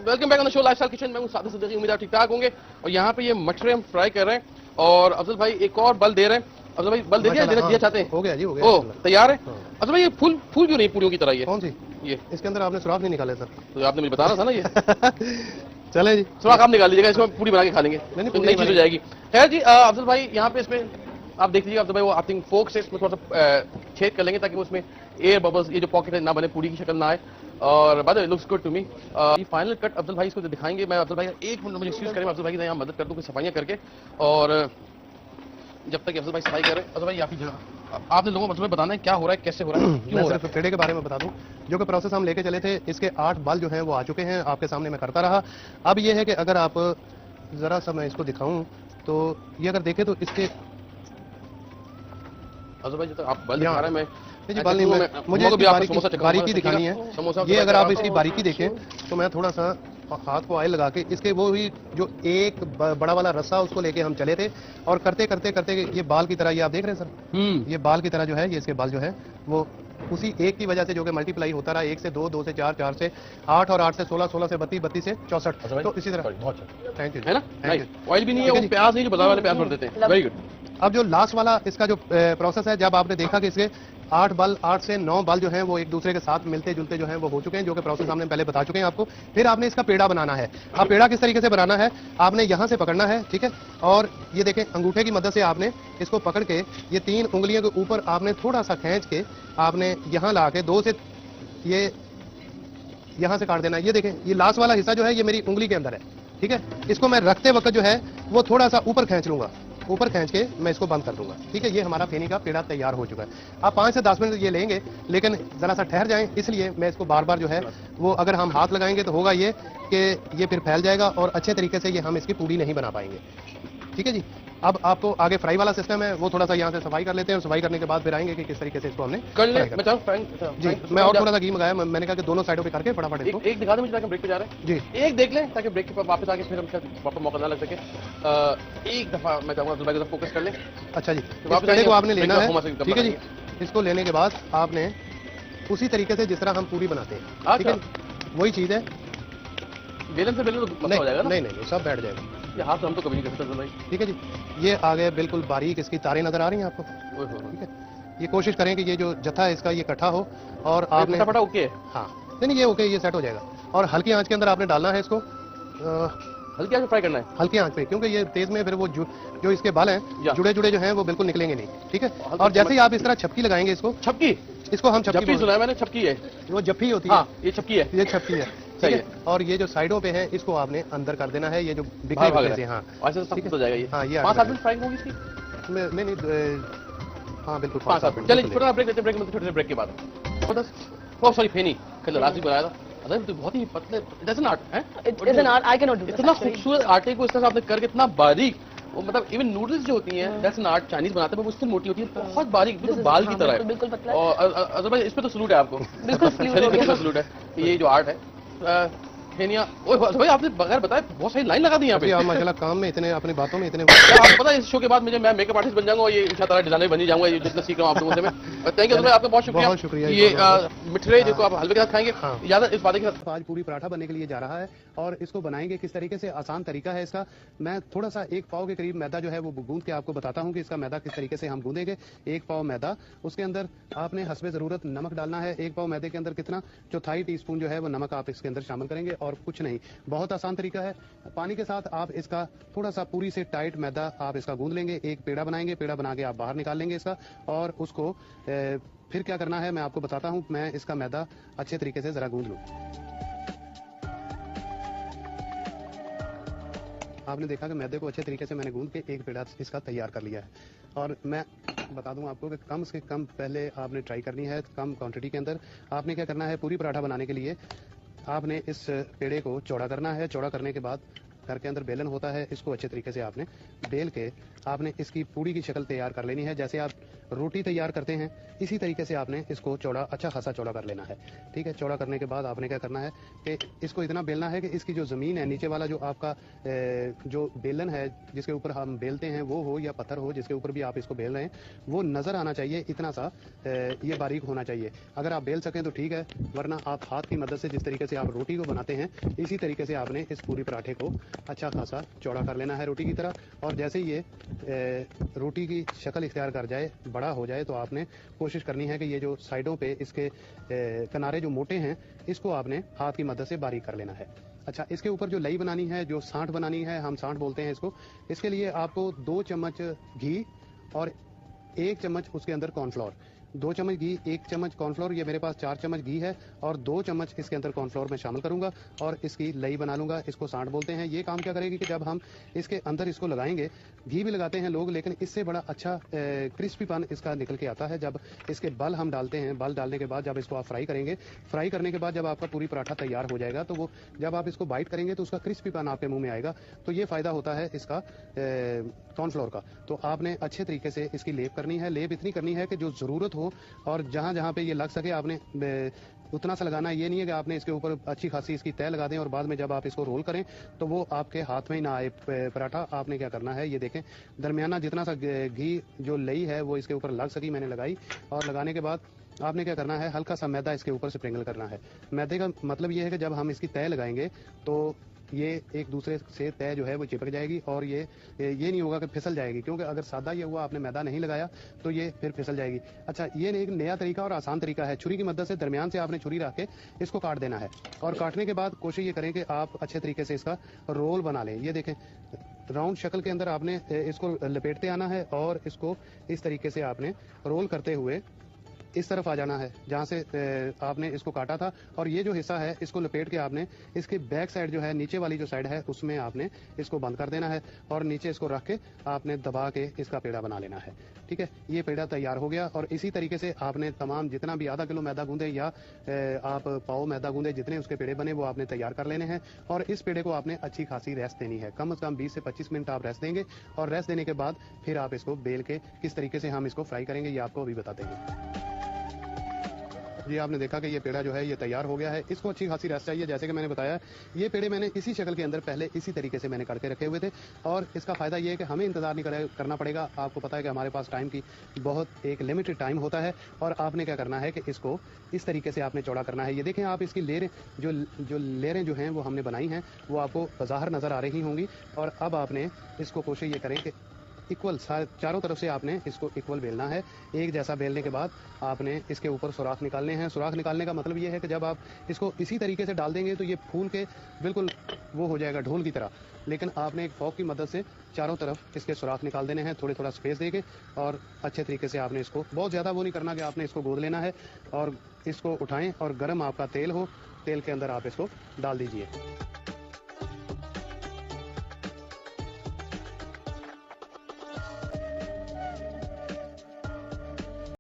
S2: Welcome back on the show lifestyle kitchen. मैं हूं सादिक सिद्दीकी, उम्मीद ठीक ठाक होंगे। और यहाँ पे ये मटरे हम फ्राई कर रहे हैं और अफजल भाई एक और बल दे रहे हैं। अफजल भाई बल दे दिया चाहते हैं?
S1: हो गया जी, हो गया।
S2: ओ तैयार है। अफजल भाई ये फूल क्यों नहीं पूरियों की तरह? ये
S1: कौन सी?
S2: ये
S1: इसके अंदर आपने सुराख नहीं निकाले सर?
S2: तो आपने मुझे बताना था ना। ये
S1: चले जी,
S2: सुराख आप निकाल लीजिएगा, इसमें पूरी बना के खा लेंगे, नई चीज हो जाएगी। खैर जी अफजल भाई यहाँ पे इसमें आप देख लीजिए, अफजल भाई वो आई थिंक फोक से इसमें थोड़ा सा छेद कर लेंगे ताकि उसमें एयर बबल्स, ये जो पॉकेट है ना बने, पूरी की शक्ल ना आए। और बाद लुक्स गुड टू मी। ये फाइनल कट अफजल भाई इसको दिखाएंगे। मैं अफजल भाई एक मिनट मुझे एक्सक्यूज करें, अफजल भाई की यहाँ मदद कर दूँ सफाइयाँ करके। और जब तक अफजल भाई सफाई कर रहे हैं, अफजल भाई आप ही जगह आपने लोगों को बताना है क्या हो रहा है, कैसे हो रहा है, क्यों हो रहा है।
S1: पेड़े के बारे में बता दूं, जो कि प्रोसेस हम लेके चले थे, इसके 8 बल जो हैं वो आ चुके हैं, आपके सामने मैं करता रहा। अब ये है कि अगर आप जरा सा मैं इसको दिखाऊं तो ये अगर देखें तो इसके
S2: अफजल भाई जब तक आप बल दिखा रहे हैं, मैं
S1: जी बाल नहीं, मुझे बारीकी दिखानी है। ये अगर आप इसकी बारीकी देखें तो मैं थोड़ा सा हाथ को ऑयल लगा के इसके वो ही जो एक बड़ा वाला रस्सा उसको लेके हम चले थे और करते करते करते ये बाल की तरह, ये आप देख रहे हैं सर, ये बाल की तरह जो है, ये इसके बाल जो है वो उसी एक की वजह से जो कि मल्टीप्लाई होता रहा, 1 से 2, 2 से 4, 4 से 8 और 8 से 16, 16 से 32, 32 से 64। तो इसी तरह। थैंक यू, है ना।
S2: ऑयल भी नहीं है, वो प्याज नहीं जो बाजार वाले प्याज भर देते हैं। Very good.
S1: अब जो लास्ट वाला इसका जो प्रोसेस है, जब आपने देखा कि इसके 8 बल, 8 से 9 बल जो हैं वो एक दूसरे के साथ मिलते जुलते जो हैं वो हो चुके हैं, जो कि प्रोसेस हमने पहले बता चुके हैं आपको। फिर आपने इसका पेड़ा बनाना है। अब पेड़ा किस तरीके से बनाना है, आपने यहाँ से पकड़ना है, ठीक है, और ये देखें अंगूठे की मदद से आपने इसको पकड़ के ये 3 उंगलियों के ऊपर आपने थोड़ा सा खींच के आपने यहाँ ला के 2 से ये यहाँ से काट देना है। ये देखें, ये लास्ट वाला हिस्सा जो है ये मेरी उंगली के अंदर है, ठीक है। इसको मैं रखते वक्त जो है वो थोड़ा सा ऊपर खींच लूंगा, ऊपर खींच के मैं इसको बंद कर दूंगा, ठीक है। ये हमारा फेनी का पेड़ा तैयार हो चुका है। आप 5 से 10 मिनट ये लेंगे, लेकिन जरा सा ठहर जाएं, इसलिए मैं इसको बार बार जो है वो अगर हम हाथ लगाएंगे तो होगा ये कि ये फिर फैल जाएगा और अच्छे तरीके से ये हम इसकी पूड़ी नहीं बना पाएंगे, ठीक है जी। अब आपको आगे फ्राई वाला सिस्टम है, वो थोड़ा सा यहाँ से सफाई कर लेते हैं और सफाई करने के बाद फिर आएंगे कि किस तरीके से इसको हमने
S2: कर ले।
S1: जी मैं और थोड़ा सा घी मंगाया, मैंने कहा कि दोनों साइडों पे करके फटाफट इसको
S2: एक दिखा दें मुझे, ताकि ब्रेक पे जा रहे हैं जी, एक देख लें ताकि ब्रेक के वापस आके फिर हम प्रॉपर मौका ना लग सके। एक दफा मैं चाहूंगा फोकस कर लें।
S1: अच्छा जी, इस पेड़े को आपने लेना है, ठीक है जी। इसको लेने के बाद आपने उसी तरीके से जिस तरह हम पूरी बनाते हैं, ठीक है, वही चीज है।
S2: बेलन से बेलन तो हो जाएगा?
S1: नहीं, सब बैठ जाएगा।
S2: हाथ हम तो कभी नहीं कर सकते भाई,
S1: ठीक है जी। ये आ गए बिल्कुल बारीक, इसकी तारें नजर आ रही हैं आपको, ठीक है। ये कोशिश करें कि ये जो जत्था है इसका ये इकट्ठा हो और आपने
S2: फटाफट ओके।
S1: हाँ नहीं ये ओके, ये सेट हो जाएगा। और हल्की आंच के अंदर आपने डालना है इसको,
S2: हल्की आंच पे फ्राई करना है,
S1: हल्की आंच पे, क्योंकि ये तेज में फिर वो जो इसके बाल हैं जुड़े जुड़े जो हैं वो बिल्कुल निकलेंगे नहीं, ठीक है। और जैसे ही आप इस तरह छपकी लगाएंगे, इसको हम छपकी
S2: सुना है मैंने, छपकी है वो,
S1: जफ्फी होती है,
S2: ये छपकी है,
S1: ये छपकी है, ठीक है। और ये जो साइडों पे है इसको आपने अंदर कर देना है, ये जो बिखरे हुए से, हाँ
S2: ठीक हो जाएगा ये।
S1: हाँ ये
S2: 5-7 मिनट फ्राइंग होगी इसकी?
S1: नहीं हाँ बिल्कुल
S2: 5-7 मिनट। चलिए छोटा ब्रेक लेते हैं, ब्रेक में छोटे ब्रेक के बाद। ओह सॉरी, फेनी कल रात भी बनाया था, अरे तो बहुत ही पतले, इट इज एन आर्ट है, it is an art, I can not do this. इतना खूबसूरत आटे को इस तरह आपने करके इतना बारीक, वो मतलब इवन नूडल्स जो होती हैं दैट्स एन आर्ट, चाइनीज बनाते हैं वो उससे मोटी होती है, बहुत बारीक, बिल्कुल बाल की तरह है, बिल्कुल पतला। और अदरवाइज इस पे तो सलूट है आपको, बिल्कुल सलूट है, ये जो आर्ट है। फेनिया, ओए भाई आपने बगैर बताए बहुत सारी लाइन लगा दी यहाँ पे।
S1: आप माशाल्लाह काम में इतने, अपनी बातों में इतने,
S2: आपको पता है इस शो के बाद मैं मेकअप आर्टिस्ट बन जाऊंगा और ये इंशाल्लाह डिजाइनर बन ही जाऊंगा, ये जितना सीख रहा हूँ आप लोगों से मैं। थैंक यू, आपका बहुत शुक्रिया। ये मिठरे जिसको आप हलवे के साथ खाएंगे, ज्यादा इस बात के साथ।
S1: आज पूरी पराठा बनने के लिए जा रहा है और इसको बनाएंगे किस तरीके से, आसान तरीका है इसका। मैं थोड़ा सा 1 पाव के करीब मैदा जो है वो गूंद के आपको बताता हूँ कि इसका मैदा किस तरीके से हम गूंदेंगे। 1 पाव मैदा, उसके अंदर आपने हस्बे जरूरत नमक डालना है। 1 पाव मैदे के अंदर कितना, 1/4 टीस्पून जो है वो नमक आप इसके अंदर शामिल करेंगे और कुछ नहीं, बहुत आसान तरीका है। पानी के साथ आप इसका थोड़ा सा पूरी से टाइट मैदा आप इसका गूंद लेंगे, एक पेड़ा बनाएंगे, पेड़ा बना के आप बाहर निकाल लेंगे इसका, और उसको फिर क्या करना है मैं आपको बताता हूं। मैं इसका मैदा अच्छे तरीके से जरा गूंद लूं। आपने देखा कि मैदे को अच्छे तरीके से मैंने गूंद के एक पेड़ा इसका तैयार कर लिया है। और मैं बता दूं आपको कि कम से कम पहले आपने ट्राई करनी है, कम क्वांटिटी के अंदर आपने क्या करना है। पूरी पराठा बनाने के लिए आपने इस पेड़े को चौड़ा करना है। चौड़ा करने के बाद घर के अंदर बेलन होता है, इसको अच्छे तरीके से आपने बेल के आपने इसकी पूड़ी की शक्ल तैयार कर लेनी है। जैसे आप रोटी तैयार करते हैं इसी तरीके से आपने इसको चौड़ा, अच्छा खासा चौड़ा कर लेना है। ठीक है, चौड़ा करने के बाद आपने क्या करना है कि इसको इतना बेलना है कि इसकी जो ज़मीन है, नीचे वाला जो आपका जो बेलन है जिसके ऊपर हम बेलते हैं वो हो या पत्थर हो जिसके ऊपर भी आप इसको बेल रहे हैं, वो नज़र आना चाहिए, इतना सा ये बारीक होना चाहिए। अगर आप बेल सकें तो ठीक है, वरना आप हाथ की मदद से जिस तरीके से आप रोटी को बनाते हैं इसी तरीके से आपने इस पूरी पराठे को अच्छा खासा चौड़ा कर लेना है रोटी की तरह। और जैसे ही ये रोटी की शक्ल इख्तियार कर जाए, बड़ा हो जाए, तो आपने कोशिश करनी है कि ये जो साइडों पे इसके किनारे जो मोटे हैं इसको आपने हाथ की मदद से बारीक कर लेना है। अच्छा, इसके ऊपर जो लई बनानी है, जो सांठ बनानी है, हम सांठ बोलते हैं इसको, इसके लिए आपको 2 चम्मच घी और 1 चम्मच उसके अंदर कॉर्नफ्लोर, 2 चम्मच घी, 1 चम्मच कॉर्नफ्लोर, ये मेरे पास 4 चम्मच घी है और 2 चम्मच इसके अंदर कॉर्नफ्लोर में शामिल करूंगा और इसकी लई बना लूंगा। इसको सांठ बोलते हैं। ये काम क्या करेगी कि जब हम इसके अंदर इसको लगाएंगे, घी भी लगाते हैं लोग, लेकिन इससे बड़ा अच्छा क्रिस्पीपन इसका निकल के आता है जब इसके बल हम डालते हैं। बल डालने के बाद जब इसको आप फ्राई करेंगे, फ्राई करने के बाद जब आपका पूरी पराठा तैयार हो जाएगा तो वो जब आप इसको बाइट करेंगे तो उसका क्रिस्पीपन आपके मुंह में आएगा। तो ये फायदा होता है इसका कॉर्नफ्लोर का। तो आपने अच्छे तरीके से इसकी लेप करनी है। लेप इतनी करनी है कि जो जरूरत हो और जहां जहां पे ये लग सके आपने उतना सा लगाना है। ये नहीं है कि आपने इसके ऊपर अच्छी खासी इसकी तय लगा दें और बाद में जब आप इसको रोल करें तो वो आपके हाथ में ही ना आए पराठा। आपने क्या करना है, ये देखें, दरमियाना जितना सा घी जो लई है वो इसके ऊपर लग सकी मैंने लगाई, और लगाने के बाद आपने क्या करना है, हल्का सा मैदा इसके ऊपर स्प्रिंकल करना है। मैदे का मतलब ये है कि जब हम इसकी तय लगाएंगे तो ये एक दूसरे से तय जो है वो चिपक जाएगी और ये नहीं होगा कि फिसल जाएगी, क्योंकि अगर सादा ये हुआ, आपने मैदा नहीं लगाया तो ये फिर फिसल जाएगी। अच्छा, ये एक नया तरीका और आसान तरीका है। छुरी की मदद से दरमियान से आपने छुरी रख के इसको काट देना है और काटने के बाद कोशिश ये करें कि आप अच्छे तरीके से इसका रोल बना लें। ये देखें, राउंड शक्ल के अंदर आपने इसको लपेटते आना है और इसको इस तरीके से आपने रोल करते हुए इस तरफ आ जाना है जहां से आपने इसको काटा था, और ये जो हिस्सा है इसको लपेट के आपने इसके बैक साइड जो है, नीचे वाली जो साइड है, उसमें आपने इसको बंद कर देना है और नीचे इसको रख के आपने दबा के इसका पेड़ा बना लेना है। ठीक है, ये पेड़ा तैयार हो गया। और इसी तरीके से आपने तमाम जितना भी आधा किलो मैदा गूंदे या आप पाव मैदा गूंदे, जितने उसके पेड़े बने वो आपने तैयार कर लेने हैं। और इस पेड़े को आपने अच्छी खासी रेस्ट देनी है, कम से कम 20 से 25 मिनट आप रेस्ट देंगे। और रेस्ट देने के बाद फिर आप इसको बेल के किस तरीके से हम इसको फ्राई करेंगे ये आपको अभी बताते हैं। ये आपने देखा कि ये पेड़ा जो है ये तैयार हो गया है। इसको अच्छी खासी रेस्ट चाहिए। जैसे कि मैंने बताया, ये पेड़े मैंने इसी शक्ल के अंदर पहले इसी तरीके से मैंने करके रखे हुए थे, और इसका फायदा ये है कि हमें इंतजार नहीं करना पड़ेगा। आपको पता है कि हमारे पास टाइम की बहुत एक लिमिटेड टाइम होता है, और आपने क्या करना है कि इसको इस तरीके से आपने चौड़ा करना है। ये देखें आप, इसकी लेयरें जो लेयरें जो हैं वो हमने बनाई हैं वो आपको बाहर नजर आ रही होंगी। और अब आपने इसको कोशिश ये करें कि इक्वल चारों तरफ से आपने इसको इक्वल बेलना है। एक जैसा बेलने के बाद आपने इसके ऊपर सुराख निकालने हैं। सुराख निकालने का मतलब ये है कि जब आप इसको इसी तरीके से डाल देंगे तो ये फूल के बिल्कुल वो हो जाएगा ढोल की तरह, लेकिन आपने एक फॉक की मदद से चारों तरफ इसके सुराख निकाल देने हैं, थोड़े थोड़ा स्पेस देके, और अच्छे तरीके से आपने इसको बहुत ज़्यादा वो नहीं करना कि आपने इसको गोद लेना है। और इसको उठाएं और गर्म आपका तेल हो, तेल के अंदर आप इसको डाल दीजिए।